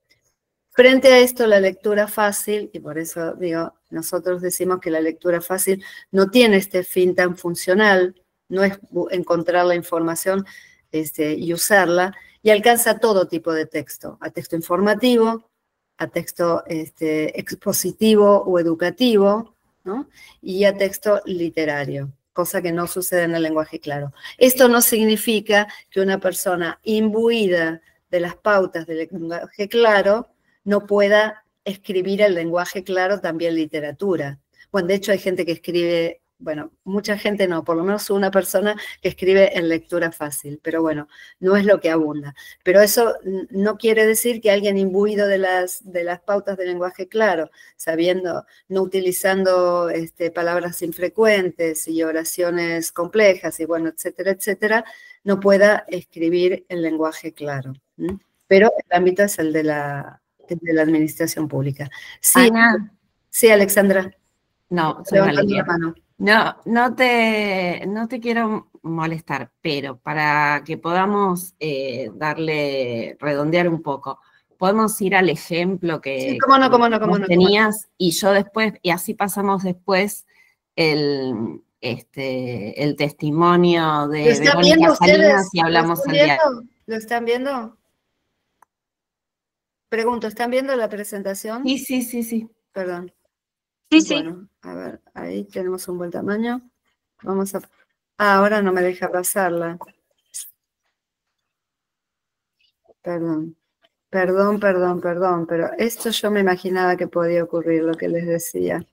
Frente a esto, la lectura fácil, y por eso digo, nosotros decimos que la lectura fácil no tiene este fin tan funcional, no es encontrar la información y usarla, y alcanza todo tipo de texto, a texto informativo, a texto expositivo o educativo, ¿no? Y a texto literario, cosa que no sucede en el lenguaje claro. Esto no significa que una persona imbuida de las pautas del lenguaje claro no pueda escribir el lenguaje claro también literatura. Bueno, de hecho hay gente que escribe, bueno, mucha gente no, por lo menos una persona que escribe en lectura fácil, pero bueno, no es lo que abunda. Pero eso no quiere decir que alguien imbuido de las pautas del lenguaje claro, sabiendo, no utilizando palabras infrecuentes y oraciones complejas y bueno, etcétera, etcétera, no pueda escribir el lenguaje claro. Pero el ámbito es el de la administración pública. Sí, Ana, sí, Alexandra. no, soy Levantando la Valeria. mano. No te quiero molestar, pero para que podamos redondear un poco, podemos ir al ejemplo Sí, cómo no, vos tenías y yo después, y así pasamos después el testimonio de Verónica Salinas y hablamos al diario. ¿Lo están viendo? Pregunto, ¿están viendo la presentación? Sí. Perdón. Sí. Bueno, a ver, ahí tenemos un buen tamaño. Vamos a... ahora no me deja pasarla. Perdón, pero esto yo me imaginaba que podía ocurrir, lo que les decía.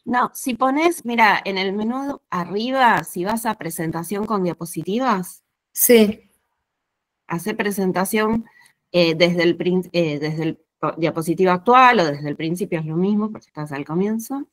No, si pones, mira, en el menú arriba, si vas a presentación con diapositivas. Sí. Hace presentación desde el diapositiva actual o desde el principio es lo mismo, porque estás al comienzo.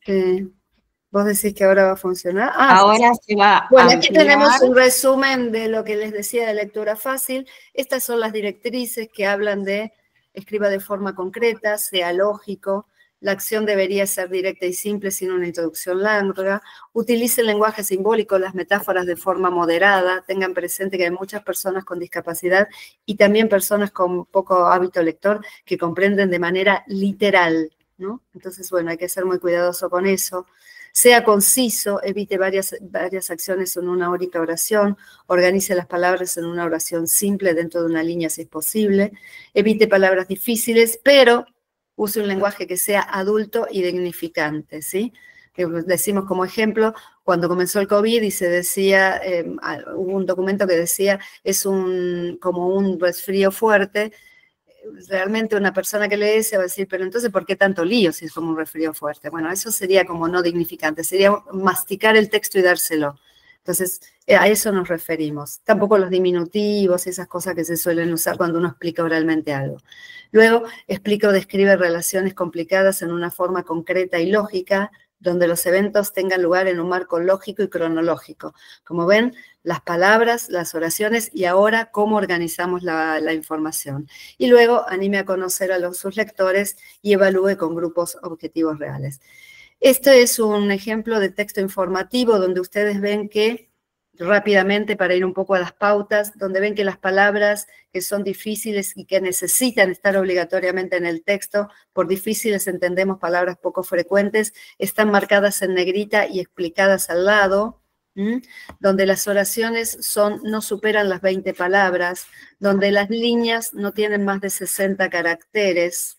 ¿Vos decís que ahora va a funcionar? Ahora se va a bueno, aquí ampliar. tenemos un resumen de lo que les decía de lectura fácil. Estas son las directrices que hablan de escriba de forma concreta, sea lógico, la acción debería ser directa y simple sin una introducción larga, utilice el lenguaje simbólico, las metáforas de forma moderada, tengan presente que hay muchas personas con discapacidad y también personas con poco hábito lector que comprenden de manera literal, ¿no? Entonces, bueno, hay que ser muy cuidadoso con eso. Sea conciso, evite varias acciones en una única oración, organice las palabras en una oración simple dentro de una línea si es posible, evite palabras difíciles, pero use un lenguaje que sea adulto y dignificante, ¿sí? Decimos como ejemplo, cuando comenzó el COVID y se decía, hubo un documento que decía, es como un resfrío fuerte. Realmente una persona que lee se va a decir, pero entonces, ¿por qué tanto lío si es como un resfrío fuerte? Bueno, eso sería como no dignificante, sería masticar el texto y dárselo. Entonces, a eso nos referimos. Tampoco los diminutivos y esas cosas que se suelen usar cuando uno explica oralmente algo. Luego, explica o describe relaciones complicadas en una forma concreta y lógica, donde los eventos tengan lugar en un marco lógico y cronológico. Como ven, las palabras, las oraciones y ahora cómo organizamos la información. Y luego anime a conocer a sus lectores y evalúe con grupos objetivos reales. Este es un ejemplo de texto informativo donde ustedes ven que, rápidamente para ir un poco a las pautas, donde ven que las palabras que son difíciles y que necesitan estar obligatoriamente en el texto, por difíciles entendemos palabras poco frecuentes, están marcadas en negrita y explicadas al lado, donde las oraciones no superan las 20 palabras, donde las líneas no tienen más de 60 caracteres,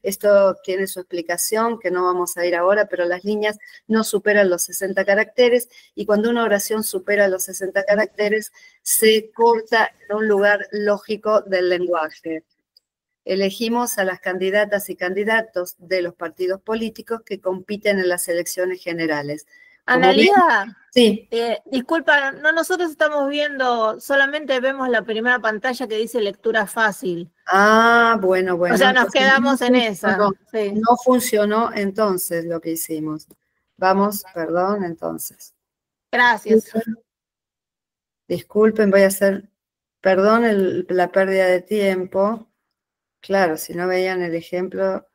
Esto tiene su explicación, que no vamos a ir ahora, pero las líneas no superan los 60 caracteres, y cuando una oración supera los 60 caracteres, se corta en un lugar lógico del lenguaje. Elegimos a las candidatas y candidatos de los partidos políticos que compiten en las elecciones generales. Analía, sí. Disculpa, no, nosotros estamos viendo, solamente vemos la primera pantalla que dice lectura fácil. Ah, bueno. O sea, nos quedamos en esa. Sí. No funcionó entonces lo que hicimos. Vamos, perdón, entonces. Gracias. Disculpen, voy a hacer, perdón la pérdida de tiempo. Claro, si no veían el ejemplo.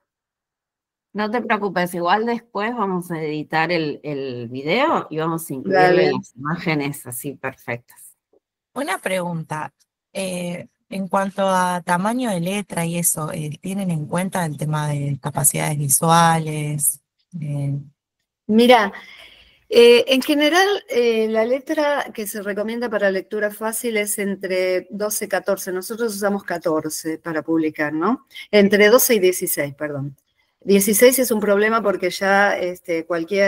No te preocupes, igual después vamos a editar el video y vamos a incluirle las imágenes así perfectas. Una pregunta, en cuanto a tamaño de letra y eso, ¿tienen en cuenta el tema de capacidades visuales? Mira, en general, la letra que se recomienda para lectura fácil es entre 12 y 14. Nosotros usamos 14 para publicar, ¿no? Entre 12 y 16, perdón. 16 es un problema porque ya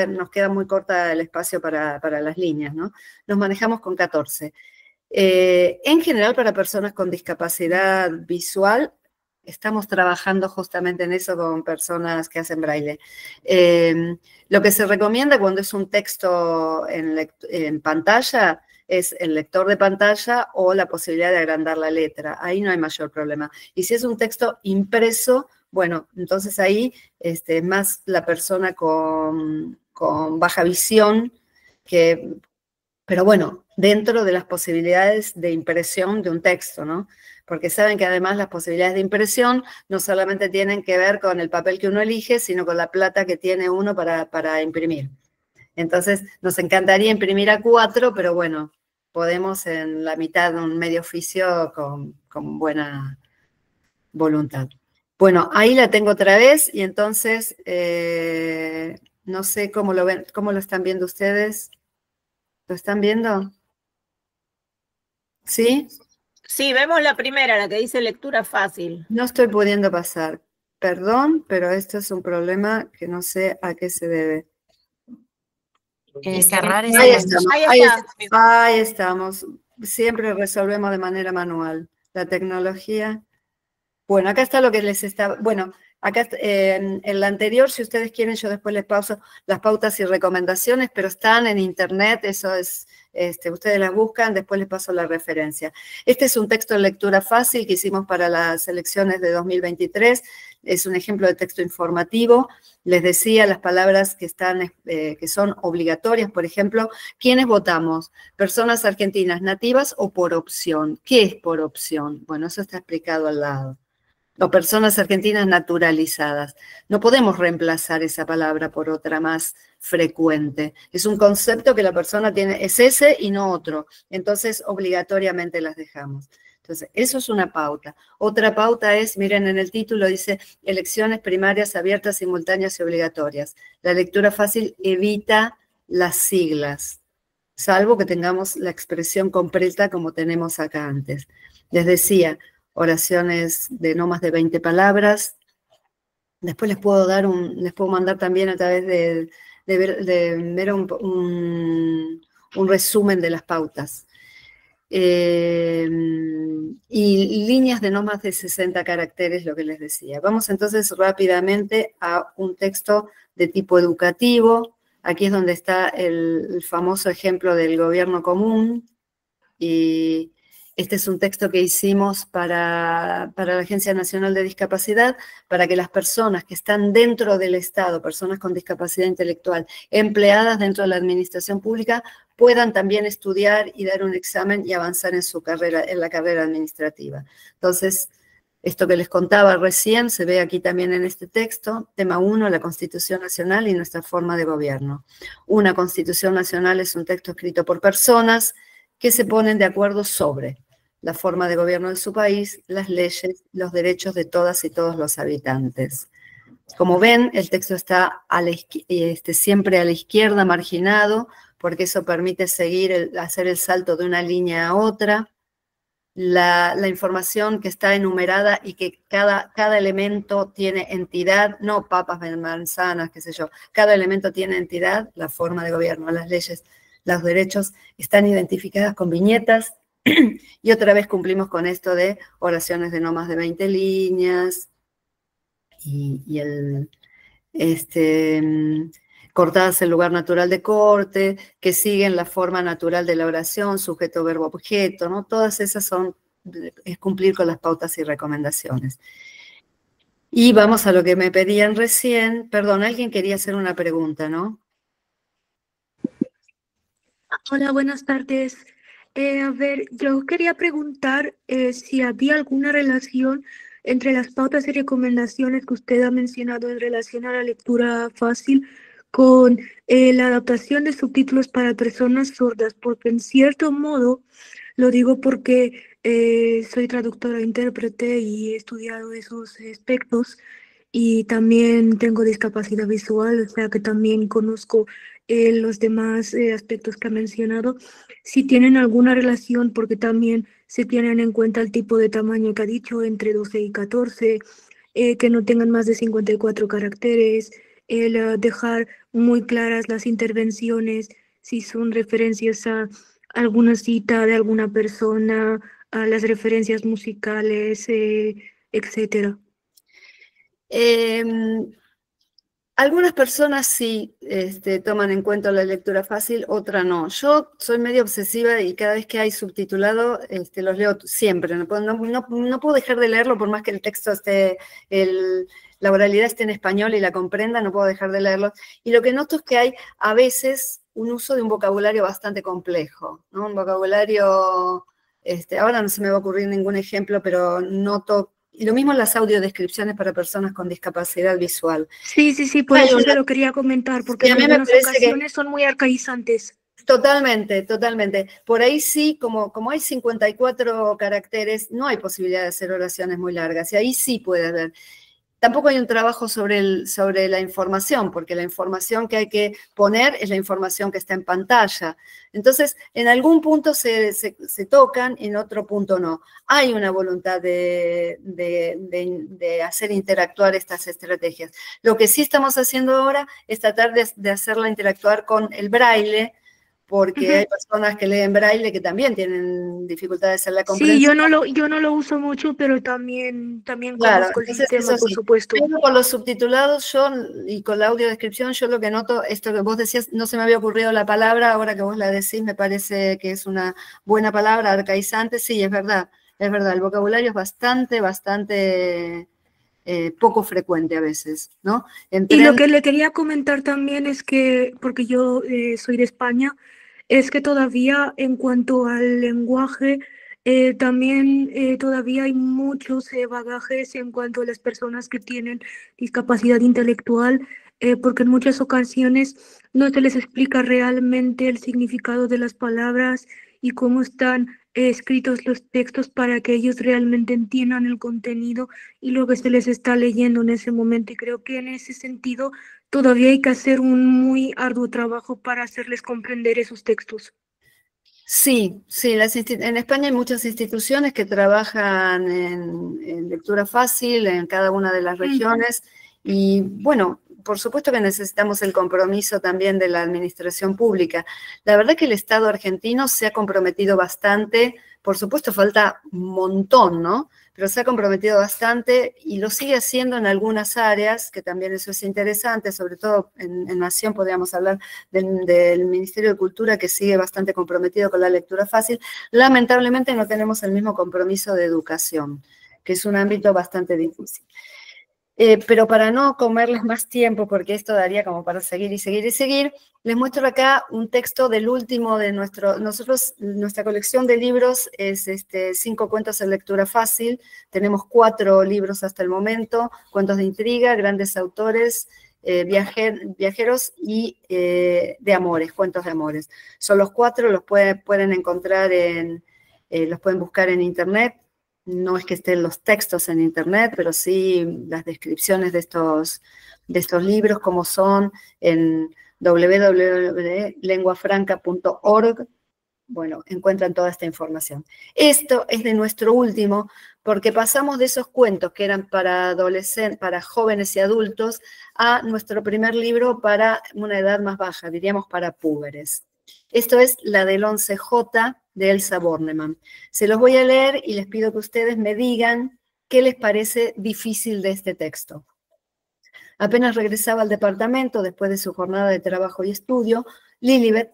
nos queda muy corta el espacio para las líneas, ¿no? Nos manejamos con 14. En general, para personas con discapacidad visual, estamos trabajando justamente en eso con personas que hacen braille. Lo que se recomienda cuando es un texto en pantalla es el lector de pantalla o la posibilidad de agrandar la letra. Ahí no hay mayor problema. Y si es un texto impreso, bueno, entonces ahí más la persona con baja visión, pero bueno, dentro de las posibilidades de impresión de un texto, ¿no? Porque saben que además las posibilidades de impresión no solamente tienen que ver con el papel que uno elige, sino con la plata que tiene uno para imprimir. Entonces, nos encantaría imprimir A4, pero bueno, podemos en la mitad de un medio oficio con buena voluntad. Bueno, ahí la tengo otra vez y entonces, no sé cómo lo ven, cómo lo están viendo ustedes. ¿Lo están viendo? ¿Sí? Sí, vemos la primera, la que dice lectura fácil. No estoy pudiendo pasar. Perdón, pero esto es un problema que no sé a qué se debe. Cerrar esa Ahí estamos, Ahí ahí estamos. Siempre resolvemos de manera manual. La tecnología. Bueno, acá está lo que les está. Bueno, acá en la anterior, si ustedes quieren, yo después les pauso las pautas y recomendaciones, pero están en internet, eso es, ustedes las buscan, después les paso la referencia. Este es un texto de lectura fácil que hicimos para las elecciones de 2023, es un ejemplo de texto informativo. Les decía las palabras que son obligatorias, por ejemplo, ¿quiénes votamos? ¿Personas argentinas nativas o por opción? ¿Qué es por opción? Bueno, eso está explicado al lado. O personas argentinas naturalizadas. No podemos reemplazar esa palabra por otra más frecuente. Es un concepto que la persona tiene, es ese y no otro. Entonces, obligatoriamente las dejamos. Entonces, eso es una pauta. Otra pauta es, miren, en el título dice, elecciones primarias abiertas, simultáneas y obligatorias. La lectura fácil evita las siglas, salvo que tengamos la expresión completa como tenemos acá antes. Les decía, oraciones de no más de 20 palabras. Después les puedo mandar también a través de ver un resumen de las pautas. Y líneas de no más de 60 caracteres, lo que les decía. Vamos entonces rápidamente a un texto de tipo educativo. Aquí es donde está el famoso ejemplo del gobierno común. Y este es un texto que hicimos para la Agencia Nacional de Discapacidad, para que las personas que están dentro del Estado, personas con discapacidad intelectual, empleadas dentro de la administración pública, puedan también estudiar y dar un examen y avanzar en su carrera, en la carrera administrativa. Entonces, esto que les contaba recién se ve aquí también en este texto. Tema 1, la Constitución Nacional y nuestra forma de gobierno. Una Constitución Nacional es un texto escrito por personas que se ponen de acuerdo sobre la forma de gobierno de su país, las leyes, los derechos de todas y todos los habitantes. Como ven, el texto está siempre a la izquierda, marginado, porque eso permite hacer el salto de una línea a otra. la información que está enumerada y que cada elemento tiene entidad, no papas, manzanas, qué sé yo, cada elemento tiene entidad, la forma de gobierno, las leyes, los derechos están identificadas con viñetas, y otra vez cumplimos con esto de oraciones de no más de 20 líneas, y cortadas en lugar natural de corte, que siguen la forma natural de la oración, sujeto, verbo, objeto, ¿no? Todas esas es cumplir con las pautas y recomendaciones. Y vamos a lo que me pedían recién. Perdón, alguien quería hacer una pregunta, ¿no? Hola, buenas tardes. A ver, yo quería preguntar si había alguna relación entre las pautas y recomendaciones que usted ha mencionado en relación a la lectura fácil con la adaptación de subtítulos para personas sordas, porque en cierto modo, lo digo porque soy traductora e intérprete y he estudiado esos aspectos y también tengo discapacidad visual, o sea que también conozco los demás aspectos que ha mencionado, si tienen alguna relación, porque también se tienen en cuenta el tipo de tamaño que ha dicho, entre 12 y 14, que no tengan más de 54 caracteres, el dejar muy claras las intervenciones, si son referencias a alguna cita de alguna persona, a las referencias musicales, etcétera. Algunas personas sí toman en cuenta la lectura fácil, otra no. Yo soy medio obsesiva y cada vez que hay subtitulado los leo siempre. No puedo dejar de leerlo por más que el texto la oralidad esté en español y la comprenda, no puedo dejar de leerlo. Y lo que noto es que hay a veces un uso de un vocabulario bastante complejo, ¿no? Un vocabulario, ahora no se me va a ocurrir ningún ejemplo, pero noto. Y lo mismo en las audiodescripciones para personas con discapacidad visual. Sí, por eso te lo quería comentar, porque en algunas ocasiones son muy arcaizantes. Totalmente. Por ahí sí, como hay 54 caracteres, no hay posibilidad de hacer oraciones muy largas, y ahí sí puede haber. Tampoco hay un trabajo sobre la información, porque la información que hay que poner es la información que está en pantalla. Entonces, en algún punto se tocan, en otro punto no. Hay una voluntad de hacer interactuar estas estrategias. Lo que sí estamos haciendo ahora es tratar de hacerla interactuar con el braille, porque hay personas que leen braille que también tienen dificultades en la comprensión. Sí, yo no lo uso mucho, pero también Claro, conozco el entonces sistema, por sí. supuesto. Pero con los subtitulados y con la audiodescripción, yo lo que noto, esto que vos decías, no se me había ocurrido la palabra, ahora que vos la decís, me parece que es una buena palabra, arcaizante. Sí, es verdad, el vocabulario es bastante poco frecuente a veces, ¿no? Y lo que le quería comentar también es que, porque yo soy de España, es que todavía en cuanto al lenguaje, también todavía hay muchos bagajes en cuanto a las personas que tienen discapacidad intelectual, porque en muchas ocasiones no se les explica realmente el significado de las palabras y cómo están escritos los textos para que ellos realmente entiendan el contenido y lo que se les está leyendo en ese momento. Y creo que en ese sentido todavía hay que hacer un muy arduo trabajo para hacerles comprender esos textos. Sí, en España hay muchas instituciones que trabajan en lectura fácil en cada una de las regiones y bueno, por supuesto que necesitamos el compromiso también de la administración pública. La verdad que el Estado argentino se ha comprometido bastante, por supuesto falta un montón, ¿no? Pero se ha comprometido bastante y lo sigue haciendo en algunas áreas, que también eso es interesante, sobre todo en Nación podríamos hablar del Ministerio de Cultura, que sigue bastante comprometido con la lectura fácil. Lamentablemente no tenemos el mismo compromiso de educación, que es un ámbito bastante difícil. Pero para no comerles más tiempo, porque esto daría como para seguir, les muestro acá un texto del último de nuestra colección de libros es 5 cuentos en lectura fácil. Tenemos 4 libros hasta el momento, cuentos de intriga, grandes autores, viajeros y de amores, cuentos de amores. Son los 4, los pueden encontrar los pueden buscar en internet. No es que estén los textos en internet, pero sí las descripciones de estos libros, como son en www.lenguafranca.org, bueno, encuentran toda esta información. Esto es de nuestro último, porque pasamos de esos cuentos que eran para adolescentes, para jóvenes y adultos, a nuestro primer libro para una edad más baja, diríamos para púberes. Esto es la del 11J de Elsa Bornemann. Se los voy a leer y les pido que ustedes me digan qué les parece difícil de este texto. Apenas regresaba al departamento después de su jornada de trabajo y estudio, Lilibet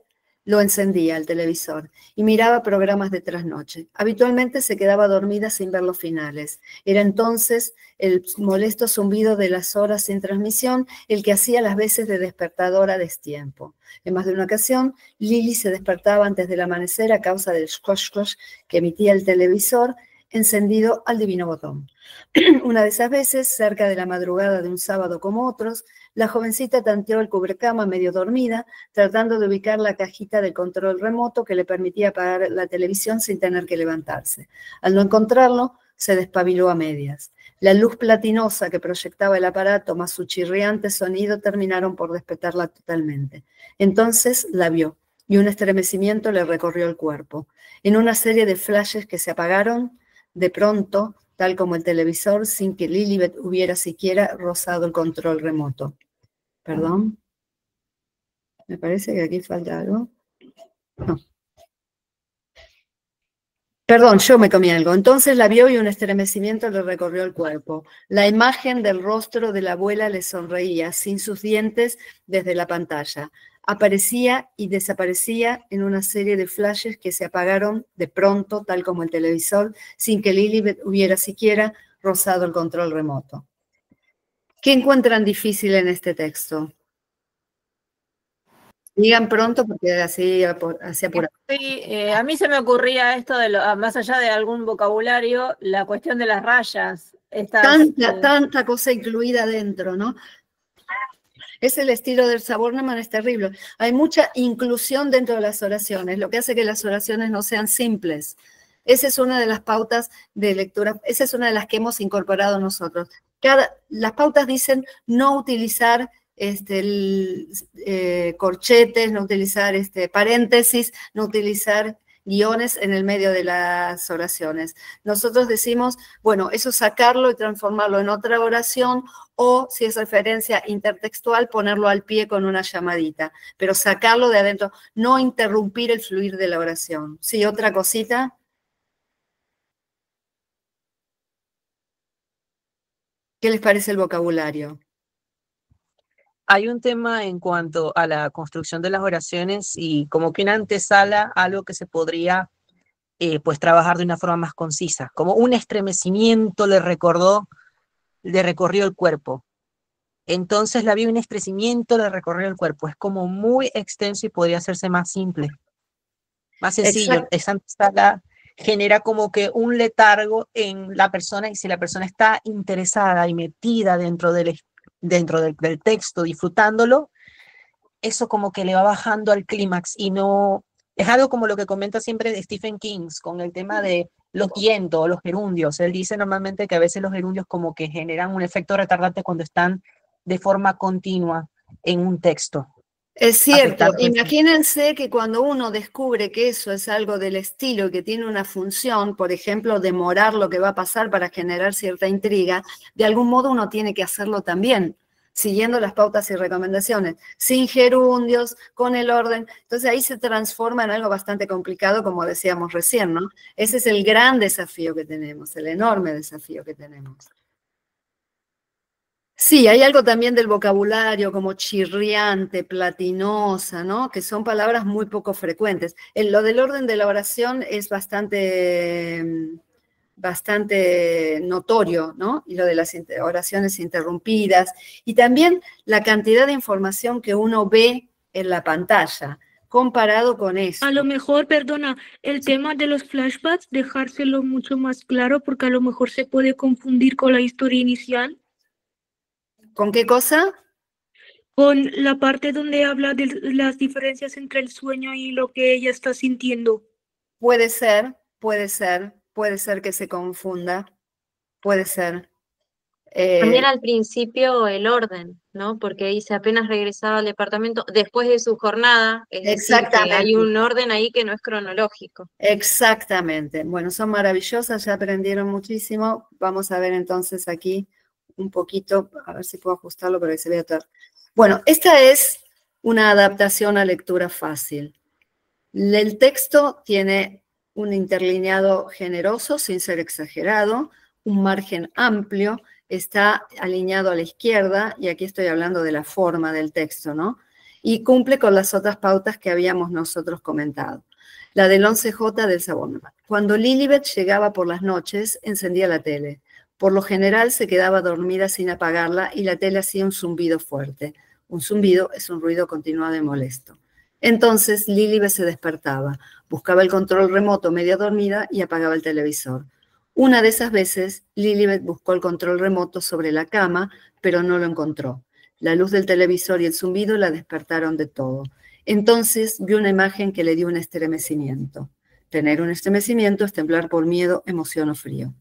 lo encendía el televisor y miraba programas de trasnoche. Habitualmente se quedaba dormida sin ver los finales. Era entonces el molesto zumbido de las horas sin transmisión el que hacía las veces de despertador a destiempo. En más de una ocasión, Lili se despertaba antes del amanecer a causa del squash que emitía el televisor encendido al divino botón. Una de esas veces, cerca de la madrugada de un sábado como otros, la jovencita tanteó el cubrecama medio dormida, tratando de ubicar la cajita del control remoto que le permitía apagar la televisión sin tener que levantarse. Al no encontrarlo, se despabiló a medias. La luz platinosa que proyectaba el aparato más su chirriante sonido terminaron por despertarla totalmente. Entonces la vio y un estremecimiento le recorrió el cuerpo. En una serie de flashes que se apagaron, de pronto, tal como el televisor, sin que Lilibet hubiera siquiera rozado el control remoto. Perdón. Me parece que aquí falta algo. No. Perdón, yo me comí algo. Entonces la vio y un estremecimiento le recorrió el cuerpo. La imagen del rostro de la abuela le sonreía, sin sus dientes, desde la pantalla. Aparecía y desaparecía en una serie de flashes que se apagaron de pronto, tal como el televisor, sin que Lilibet hubiera siquiera rozado el control remoto. ¿Qué encuentran difícil en este texto? Digan pronto porque así apuramos. Sí, a mí se me ocurría esto, más allá de algún vocabulario, la cuestión de las rayas. Tanta cosa incluida dentro, ¿no? Es el estilo del Bornemann, es terrible. Hay mucha inclusión dentro de las oraciones, lo que hace que las oraciones no sean simples. Esa es una de las pautas de lectura, esa es una de las que hemos incorporado nosotros. Las pautas dicen no utilizar corchetes, no utilizar paréntesis, no utilizar guiones en el medio de las oraciones. Nosotros decimos, bueno, eso sacarlo y transformarlo en otra oración, o si es referencia intertextual, ponerlo al pie con una llamadita, pero sacarlo de adentro, no interrumpir el fluir de la oración. ¿Sí, otra cosita? ¿Qué les parece el vocabulario? Hay un tema en cuanto a la construcción de las oraciones y como que una antesala, algo que se podría pues trabajar de una forma más concisa, como un estremecimiento le recorrió el cuerpo. Entonces la vi un estremecimiento le recorrió el cuerpo. Es como muy extenso y podría hacerse más simple, más sencillo. Exacto. Esa antesala genera como que un letargo en la persona y si la persona está interesada y metida dentro del texto, disfrutándolo, eso como que le va bajando al clímax y no, es algo como lo que comenta siempre de Stephen King con el tema de los vientos, los gerundios. Él dice normalmente que a veces los gerundios como que generan un efecto retardante cuando están de forma continua en un texto. Es cierto, imagínense que cuando uno descubre que eso es algo del estilo, que tiene una función, por ejemplo, demorar lo que va a pasar para generar cierta intriga, de algún modo uno tiene que hacerlo también, siguiendo las pautas y recomendaciones, sin gerundios, con el orden. Entonces ahí se transforma en algo bastante complicado, como decíamos recién, ¿no? Ese es el gran desafío que tenemos, el enorme desafío que tenemos. Sí, hay algo también del vocabulario como chirriante, platinosa, ¿no? Que son palabras muy poco frecuentes. Lo del orden de la oración es bastante notorio, ¿no? Y lo de las oraciones interrumpidas. Y también la cantidad de información que uno ve en la pantalla, comparado con eso. A lo mejor, perdona, el tema de los flashbacks, dejárselo mucho más claro, porque a lo mejor se puede confundir con la historia inicial. ¿Con qué cosa? Con la parte donde habla de las diferencias entre el sueño y lo que ella está sintiendo. Puede ser que se confunda, puede ser. También al principio el orden, ¿no? Porque dice apenas regresaba al departamento después de su jornada, es decir, que hay Exactamente. un orden ahí que no es cronológico. Exactamente. Bueno, son maravillosas, ya aprendieron muchísimo. Vamos a ver entonces aquí un poquito, a ver si puedo ajustarlo para que se vea todo. Bueno, esta es una adaptación a lectura fácil. El texto tiene un interlineado generoso, sin ser exagerado, un margen amplio, está alineado a la izquierda, y aquí estoy hablando de la forma del texto, ¿no? Y cumple con las otras pautas que habíamos nosotros comentado. La del 11J del sabor. Cuando Lilibet llegaba por las noches, encendía la tele. Por lo general se quedaba dormida sin apagarla y la tele hacía un zumbido fuerte. Un zumbido es un ruido continuado y molesto. Entonces Lilibet se despertaba, buscaba el control remoto media dormida y apagaba el televisor. Una de esas veces, Lilibet buscó el control remoto sobre la cama, pero no lo encontró. La luz del televisor y el zumbido la despertaron de todo. Entonces vio una imagen que le dio un estremecimiento. Tener un estremecimiento es temblar por miedo, emoción o frío.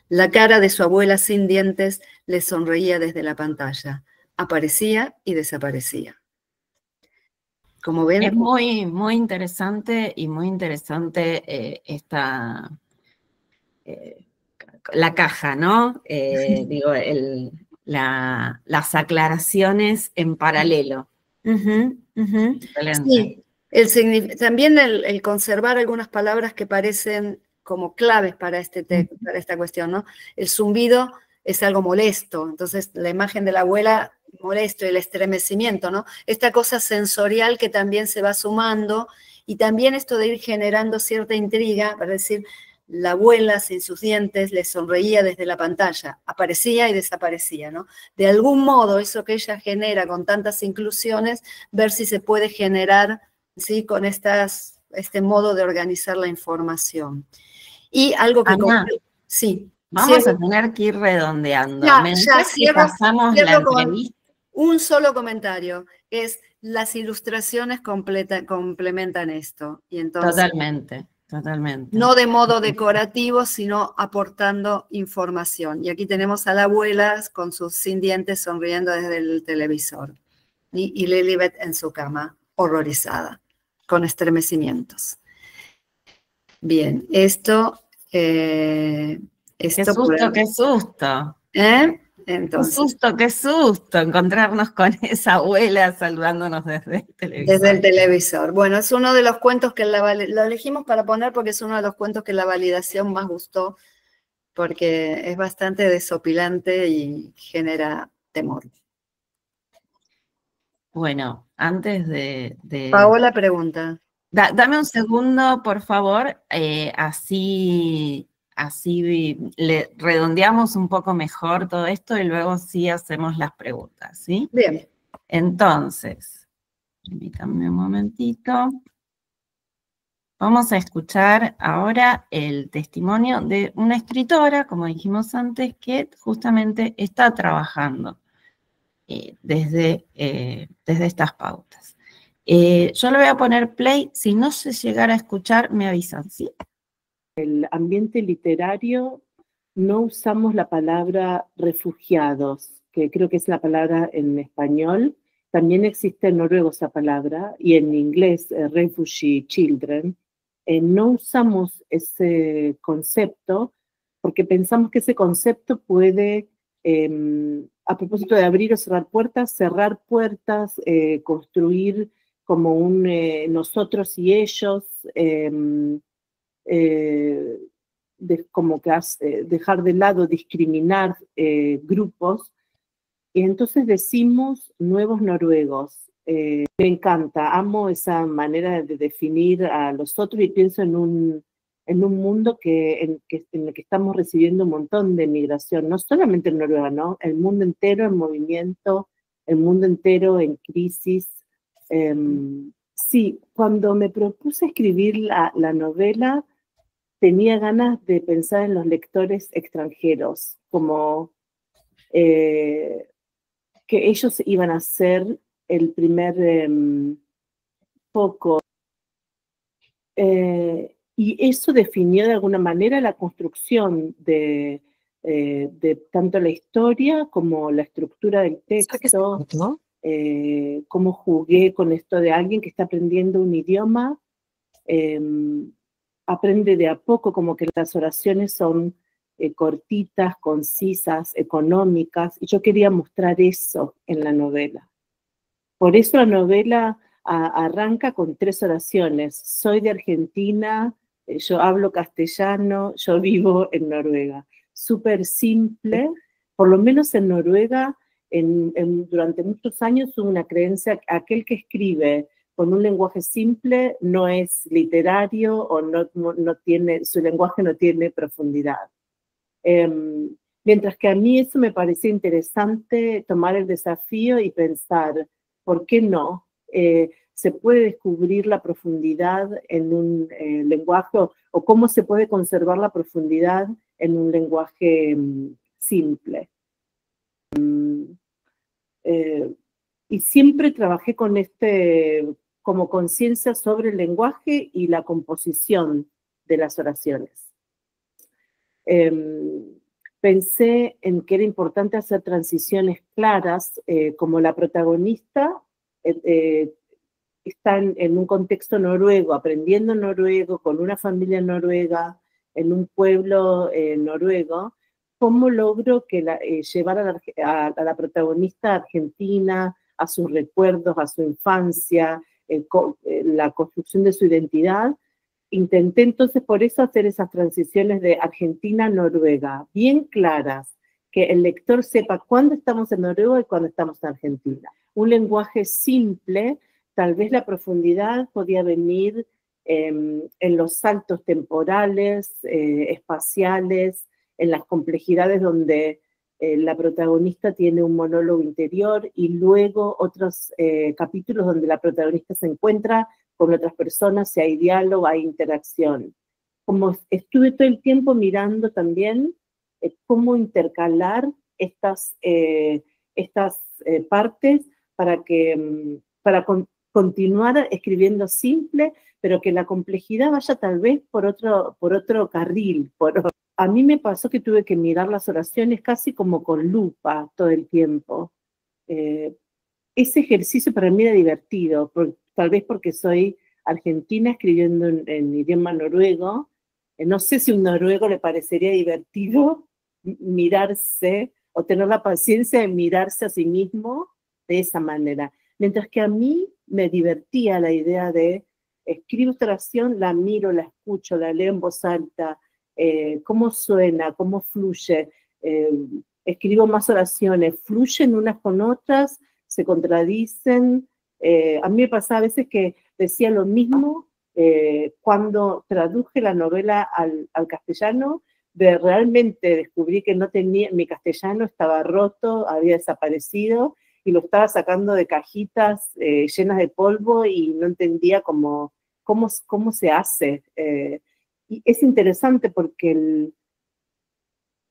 La cara de su abuela sin dientes le sonreía desde la pantalla. Aparecía y desaparecía. Como ven, Es muy, muy interesante y muy interesante la caja, ¿no? Digo, las aclaraciones en paralelo. Excelente. Sí, también el conservar algunas palabras que parecen como claves para para esta cuestión, ¿no? El zumbido es algo molesto, entonces la imagen de la abuela molesto y el estremecimiento, ¿no? Esta cosa sensorial que también se va sumando, y también esto de ir generando cierta intriga para decir, la abuela sin sus dientes le sonreía desde la pantalla, aparecía y desaparecía, ¿no? De algún modo eso que ella genera con tantas inclusiones, ver si se puede generar, ¿sí?, con este modo de organizar la información. Y algo que... Ana, sí. Vamos a tener que ir redondeando. Ya Pasamos la entrevista. Un solo comentario, es las ilustraciones complementan esto. Y entonces, Totalmente. no de modo decorativo, sino aportando información. Y aquí tenemos a la abuela con sus sin dientes sonriendo desde el televisor. Y Lilibet en su cama, horrorizada, con estremecimientos. Bien, esto... Qué susto, qué susto. Entonces, qué susto encontrarnos con esa abuela saludándonos desde el televisor. Desde el televisor. Bueno, es uno de los cuentos que lo elegimos para poner porque es uno de los cuentos que la validación más gustó, porque es bastante desopilante y genera temor. Bueno, antes de... Paola pregunta. Dame un segundo, por favor, así le redondeamos un poco mejor todo esto y luego sí hacemos las preguntas, ¿sí? Bien. Entonces, permítanme un momentito. Vamos a escuchar ahora el testimonio de una escritora, como dijimos antes, que justamente está trabajando desde estas pautas. Yo le voy a poner play, si no se llegara a escuchar, me avisan, ¿sí? El ambiente literario no usamos la palabra refugiados, que creo que es la palabra en español. También existe en noruego esa palabra, y en inglés, refugee children. No usamos ese concepto porque pensamos que ese concepto puede, a propósito de abrir o cerrar puertas, construir como un nosotros y ellos, como que dejar de lado, discriminar grupos, y entonces decimos nuevos noruegos. Me encanta, amo esa manera de definir a los otros, y pienso en un mundo en el que estamos recibiendo un montón de migración, no solamente en Noruega, ¿no? El mundo entero en movimiento, el mundo entero en crisis. Sí, cuando me propuse escribir la novela, tenía ganas de pensar en los lectores extranjeros, como que ellos iban a ser el primer foco. Y eso definió de alguna manera la construcción de de tanto la historia como la estructura del texto, cómo jugué con esto de alguien que está aprendiendo un idioma, aprende de a poco, como que las oraciones son cortitas, concisas, económicas, y yo quería mostrar eso en la novela. Por eso la novela arranca con 3 oraciones. Soy de Argentina, yo hablo castellano, yo vivo en Noruega. Súper simple, por lo menos en Noruega, durante muchos años hubo una creencia que aquel que escribe con un lenguaje simple no es literario o no tiene, su lenguaje no tiene profundidad. Mientras que a mí eso me parecía interesante, tomar el desafío y pensar, ¿por qué no? ¿Se puede descubrir la profundidad en un lenguaje o cómo se puede conservar la profundidad en un lenguaje simple? Y siempre trabajé con como conciencia sobre el lenguaje y la composición de las oraciones. Pensé en que era importante hacer transiciones claras, como la protagonista está en un contexto noruego, aprendiendo noruego, con una familia noruega, en un pueblo noruego. ¿Cómo logro llevar a la protagonista argentina, a sus recuerdos, a su infancia, la construcción de su identidad? Intenté entonces por eso hacer esas transiciones de Argentina a Noruega, bien claras, que el lector sepa cuándo estamos en Noruega y cuándo estamos en Argentina. Un lenguaje simple, tal vez la profundidad podía venir en los saltos temporales, espaciales, en las complejidades donde la protagonista tiene un monólogo interior y luego otros capítulos donde la protagonista se encuentra con otras personas, si hay diálogo, hay interacción. Como estuve todo el tiempo mirando también cómo intercalar estas partes para continuar escribiendo simple, pero que la complejidad vaya tal vez por otro carril. A mí me pasó que tuve que mirar las oraciones casi como con lupa todo el tiempo. Ese ejercicio para mí era divertido, tal vez porque soy argentina escribiendo en idioma noruego. No sé si a un noruego le parecería divertido mirarse o tener la paciencia de mirarse a sí mismo de esa manera. Mientras que a mí me divertía la idea de escribo esta oración, la miro, la escucho, la leo en voz alta, cómo suena, cómo fluye. Escribo más oraciones, fluyen unas con otras, se contradicen. A mí me pasaba a veces que decía lo mismo cuando traduje la novela al castellano, realmente descubrí que no tenía, mi castellano estaba roto, había desaparecido y lo estaba sacando de cajitas llenas de polvo y no entendía cómo se hace. Y es interesante porque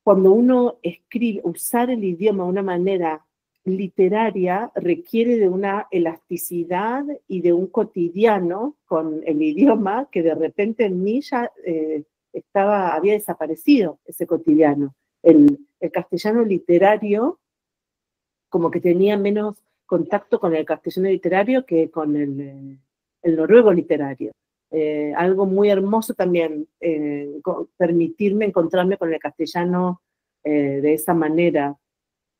cuando uno escribe, usar el idioma de una manera literaria requiere de una elasticidad y de un cotidiano con el idioma que de repente en mí ya había desaparecido ese cotidiano. El castellano literario como que tenía menos contacto con el castellano literario que con el noruego literario. Algo muy hermoso también, permitirme encontrarme con el castellano de esa manera.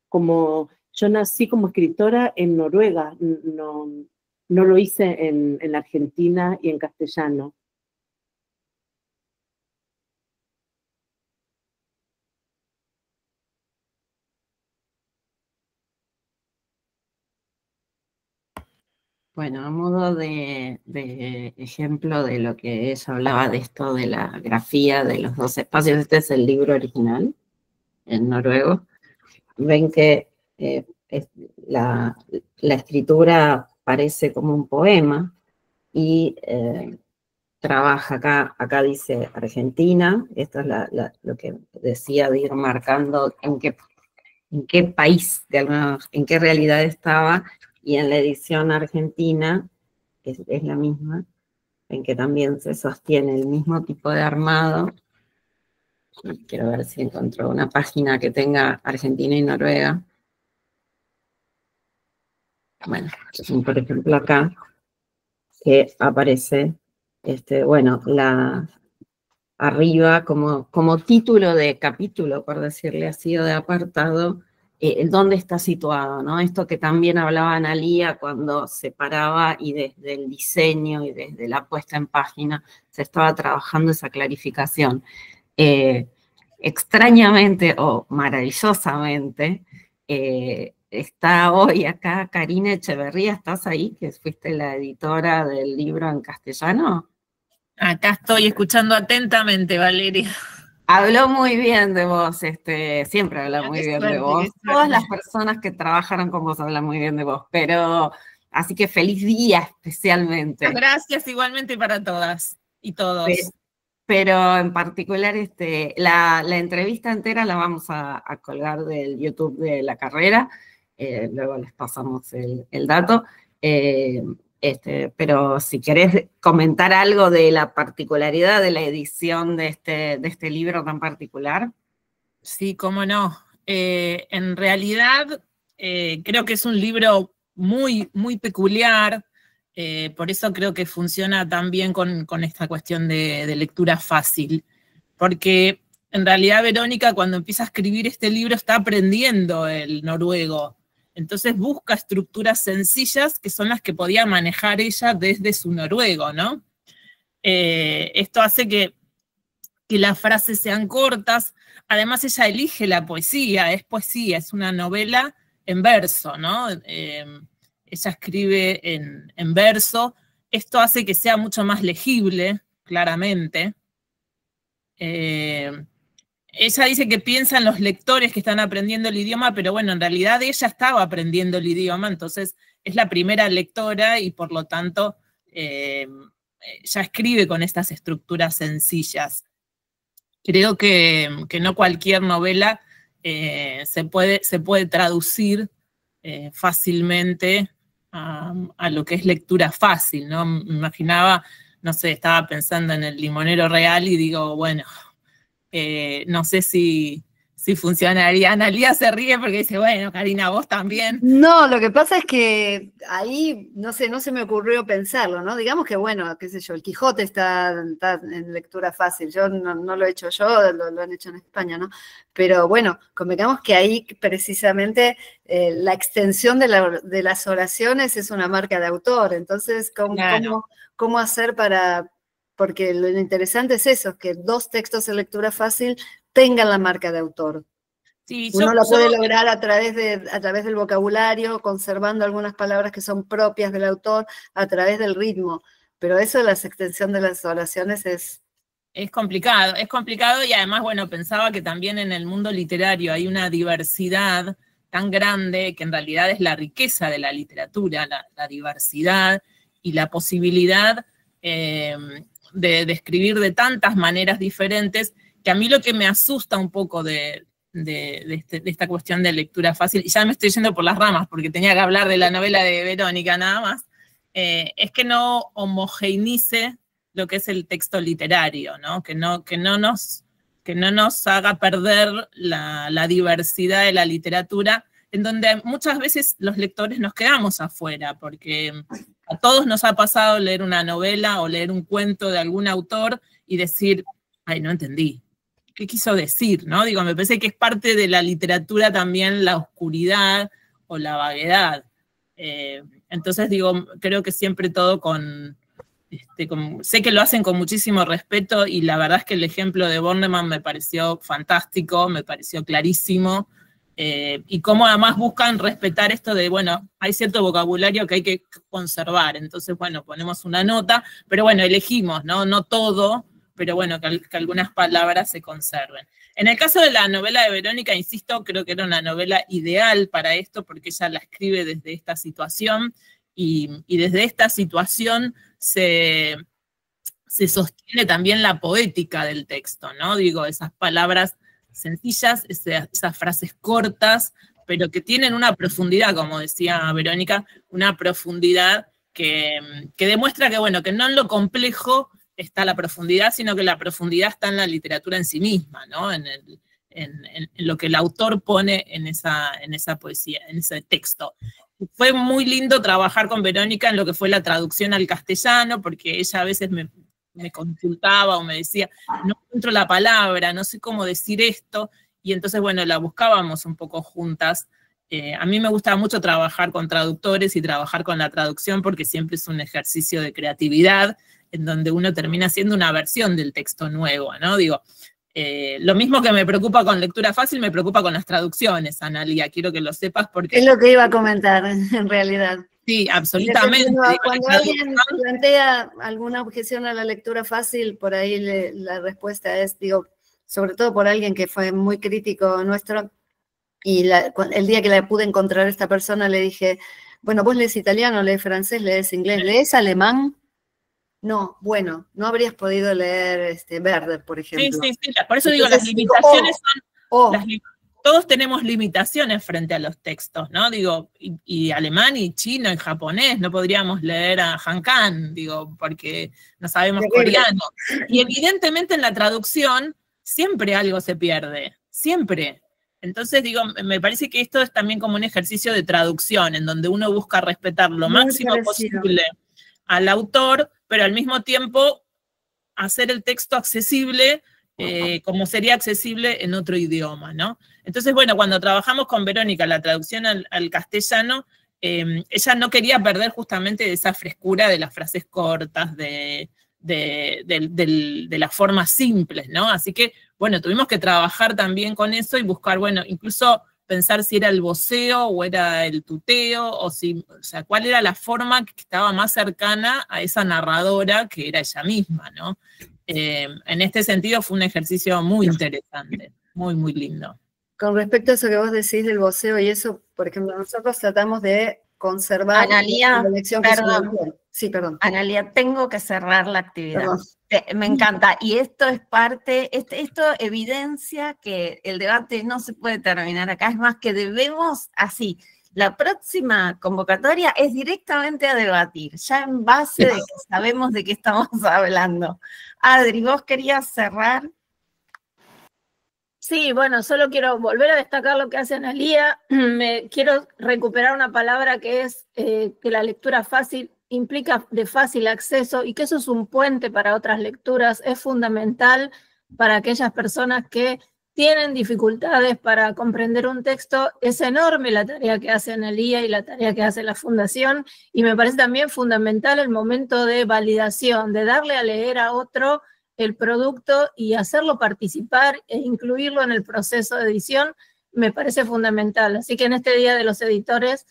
Como yo nací como escritora en Noruega, no lo hice en Argentina y en castellano. Bueno, a modo de ejemplo de lo que ella hablaba de esto de la grafía de los 2 espacios, este es el libro original en noruego. Ven que la escritura parece como un poema y trabaja acá dice Argentina, esto es lo que decía de ir marcando en qué país, en qué realidad estaba, y en la edición argentina, que es la misma, en que también se sostiene el mismo tipo de armado, Y quiero ver si encuentro una página que tenga Argentina y Noruega. Bueno, por ejemplo acá, que aparece, bueno, arriba como título de capítulo, por decirle así, o de apartado, dónde está situado, ¿no? Esto que también hablaba Analía cuando se paraba y desde el diseño y desde la puesta en página se estaba trabajando esa clarificación. Extrañamente o maravillosamente, está hoy acá Karina Echeverría, ¿estás ahí? Que fuiste la editora del libro en castellano. Acá estoy escuchando atentamente, Valeria. Habló muy bien de vos, siempre habla muy bien de vos. Todas las personas que trabajaron con vos hablan muy bien de vos, pero así que feliz día especialmente. Gracias igualmente para todas y todos. Pero en particular la entrevista entera la vamos a colgar del YouTube de la carrera, luego les pasamos el dato. Pero si querés comentar algo de la particularidad de la edición de este libro tan particular. Sí, cómo no. En realidad, creo que es un libro muy, muy peculiar, por eso creo que funciona tan bien con esta cuestión de lectura fácil, porque en realidad Verónica cuando empieza a escribir este libro está aprendiendo el noruego. Entonces busca estructuras sencillas que son las que podía manejar ella desde su noruego, ¿no? Esto hace que las frases sean cortas. Además ella elige la poesía, es una novela en verso, ¿no? Ella escribe en verso. Esto hace que sea mucho más legible, claramente. Ella dice que piensa en los lectores que están aprendiendo el idioma, pero bueno, en realidad ella estaba aprendiendo el idioma, entonces es la primera lectora y por lo tanto ya escribe con estas estructuras sencillas. Creo que no cualquier novela se puede traducir fácilmente a lo que es lectura fácil, ¿no? Me imaginaba, no sé, estaba pensando en El limonero real y digo, bueno, no sé si funcionaría. Analía se ríe porque dice, bueno, Karina, vos también. No, lo que pasa es que ahí, no sé, no se me ocurrió pensarlo, ¿no? Digamos que, bueno, qué sé yo, el Quijote está en lectura fácil, yo no lo he hecho yo, lo han hecho en España, ¿no? Pero bueno, convengamos que ahí precisamente la extensión de las oraciones es una marca de autor, entonces, ¿cómo hacer para...? Porque lo interesante es eso, que dos textos en lectura fácil tengan la marca de autor. Sí, uno la puede lograr a través del vocabulario, conservando algunas palabras que son propias del autor, a través del ritmo, pero eso de la extensión de las oraciones es complicado y además, bueno, pensaba que también en el mundo literario hay una diversidad tan grande que en realidad es la riqueza de la literatura, la diversidad y la posibilidad de escribir de tantas maneras diferentes, que a mí lo que me asusta un poco de esta cuestión de lectura fácil, y ya me estoy yendo por las ramas porque tenía que hablar de la novela de Verónica nada más, es que no homogeneice lo que es el texto literario, ¿no? Que no nos haga perder la diversidad de la literatura, en donde muchas veces los lectores nos quedamos afuera, porque a todos nos ha pasado leer una novela o leer un cuento de algún autor y decir, ay, no entendí. ¿Qué quiso decir? ¿No? Digo, me parece que es parte de la literatura también la oscuridad o la vaguedad. Entonces, digo, creo que siempre todo sé que lo hacen con muchísimo respeto y la verdad es que el ejemplo de Bornemann me pareció fantástico, me pareció clarísimo. Y cómo además buscan respetar esto de, bueno, hay cierto vocabulario que hay que conservar, entonces, bueno, ponemos una nota, pero bueno, elegimos, no todo, pero bueno, que algunas palabras se conserven. En el caso de la novela de Verónica, insisto, creo que era una novela ideal para esto, porque ella la escribe desde esta situación, y desde esta situación se sostiene también la poética del texto, ¿no? Digo, esas palabras sencillas, esas frases cortas, pero que tienen una profundidad, como decía Verónica, una profundidad que demuestra que, bueno, que no en lo complejo está la profundidad, sino que la profundidad está en la literatura en sí misma, ¿no? En lo que el autor pone en esa poesía, en ese texto. Fue muy lindo trabajar con Verónica en lo que fue la traducción al castellano, porque ella a veces me consultaba o me decía, no encuentro la palabra, no sé cómo decir esto, y entonces, bueno, la buscábamos un poco juntas. A mí me gusta mucho trabajar con traductores y trabajar con la traducción porque siempre es un ejercicio de creatividad en donde uno termina haciendo una versión del texto nuevo, ¿no? Digo, lo mismo que me preocupa con lectura fácil, me preocupa con las traducciones, Analía, quiero que lo sepas porque... Es lo que iba a comentar, en realidad. Sí, absolutamente. Cuando alguien plantea alguna objeción a la lectura fácil, por ahí la respuesta es, digo, sobre todo por alguien que fue muy crítico nuestro, y el día que la pude encontrar a esta persona le dije, bueno, vos lees italiano, lees francés, lees inglés, ¿lees alemán? No, bueno, no habrías podido leer Werther, por ejemplo. Sí, por eso digo, las limitaciones son... Todos tenemos limitaciones frente a los textos, ¿no? Digo, y alemán y chino y japonés, no podríamos leer a Han Kan, digo, porque no sabemos coreano. Y evidentemente en la traducción siempre algo se pierde, siempre. Entonces, digo, me parece que esto es también como un ejercicio de traducción, en donde uno busca respetar lo máximo posible al autor, pero al mismo tiempo hacer el texto accesible como sería accesible en otro idioma, ¿no? Entonces, bueno, cuando trabajamos con Verónica la traducción al castellano, ella no quería perder justamente esa frescura de las frases cortas, de las formas simples, ¿no? Así que, bueno, tuvimos que trabajar también con eso y buscar, bueno, incluso pensar si era el voceo o era el tuteo, o sea, cuál era la forma que estaba más cercana a esa narradora que era ella misma, ¿no? En este sentido fue un ejercicio muy interesante, muy, muy lindo. Con respecto a eso que vos decís del voceo y eso, por ejemplo, nosotros tratamos de conservar Analía, la lección que perdón. Sí, perdón. Analía, tengo que cerrar la actividad. Perdón. Me encanta. Y esto es parte, esto evidencia que el debate no se puede terminar acá. Es más que debemos, así, la próxima convocatoria es directamente a debatir, ya en base de que sabemos de qué estamos hablando. Adri, ¿vos querías cerrar? Sí, bueno, solo quiero volver a destacar lo que hace Analía. Quiero recuperar una palabra que es que la lectura fácil implica de fácil acceso y que eso es un puente para otras lecturas. Es fundamental para aquellas personas que tienen dificultades para comprender un texto. Es enorme la tarea que hace Analía y la tarea que hace la Fundación, y me parece también fundamental el momento de validación, de darle a leer a otro el producto y hacerlo participar e incluirlo en el proceso de edición, me parece fundamental. Así que en este Día de los Editores,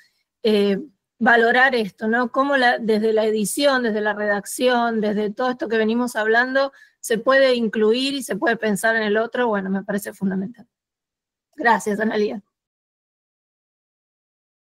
valorar esto, ¿no? Cómo desde la edición, desde la redacción, desde todo esto que venimos hablando, se puede incluir y se puede pensar en el otro. Bueno, me parece fundamental. Gracias, Analía.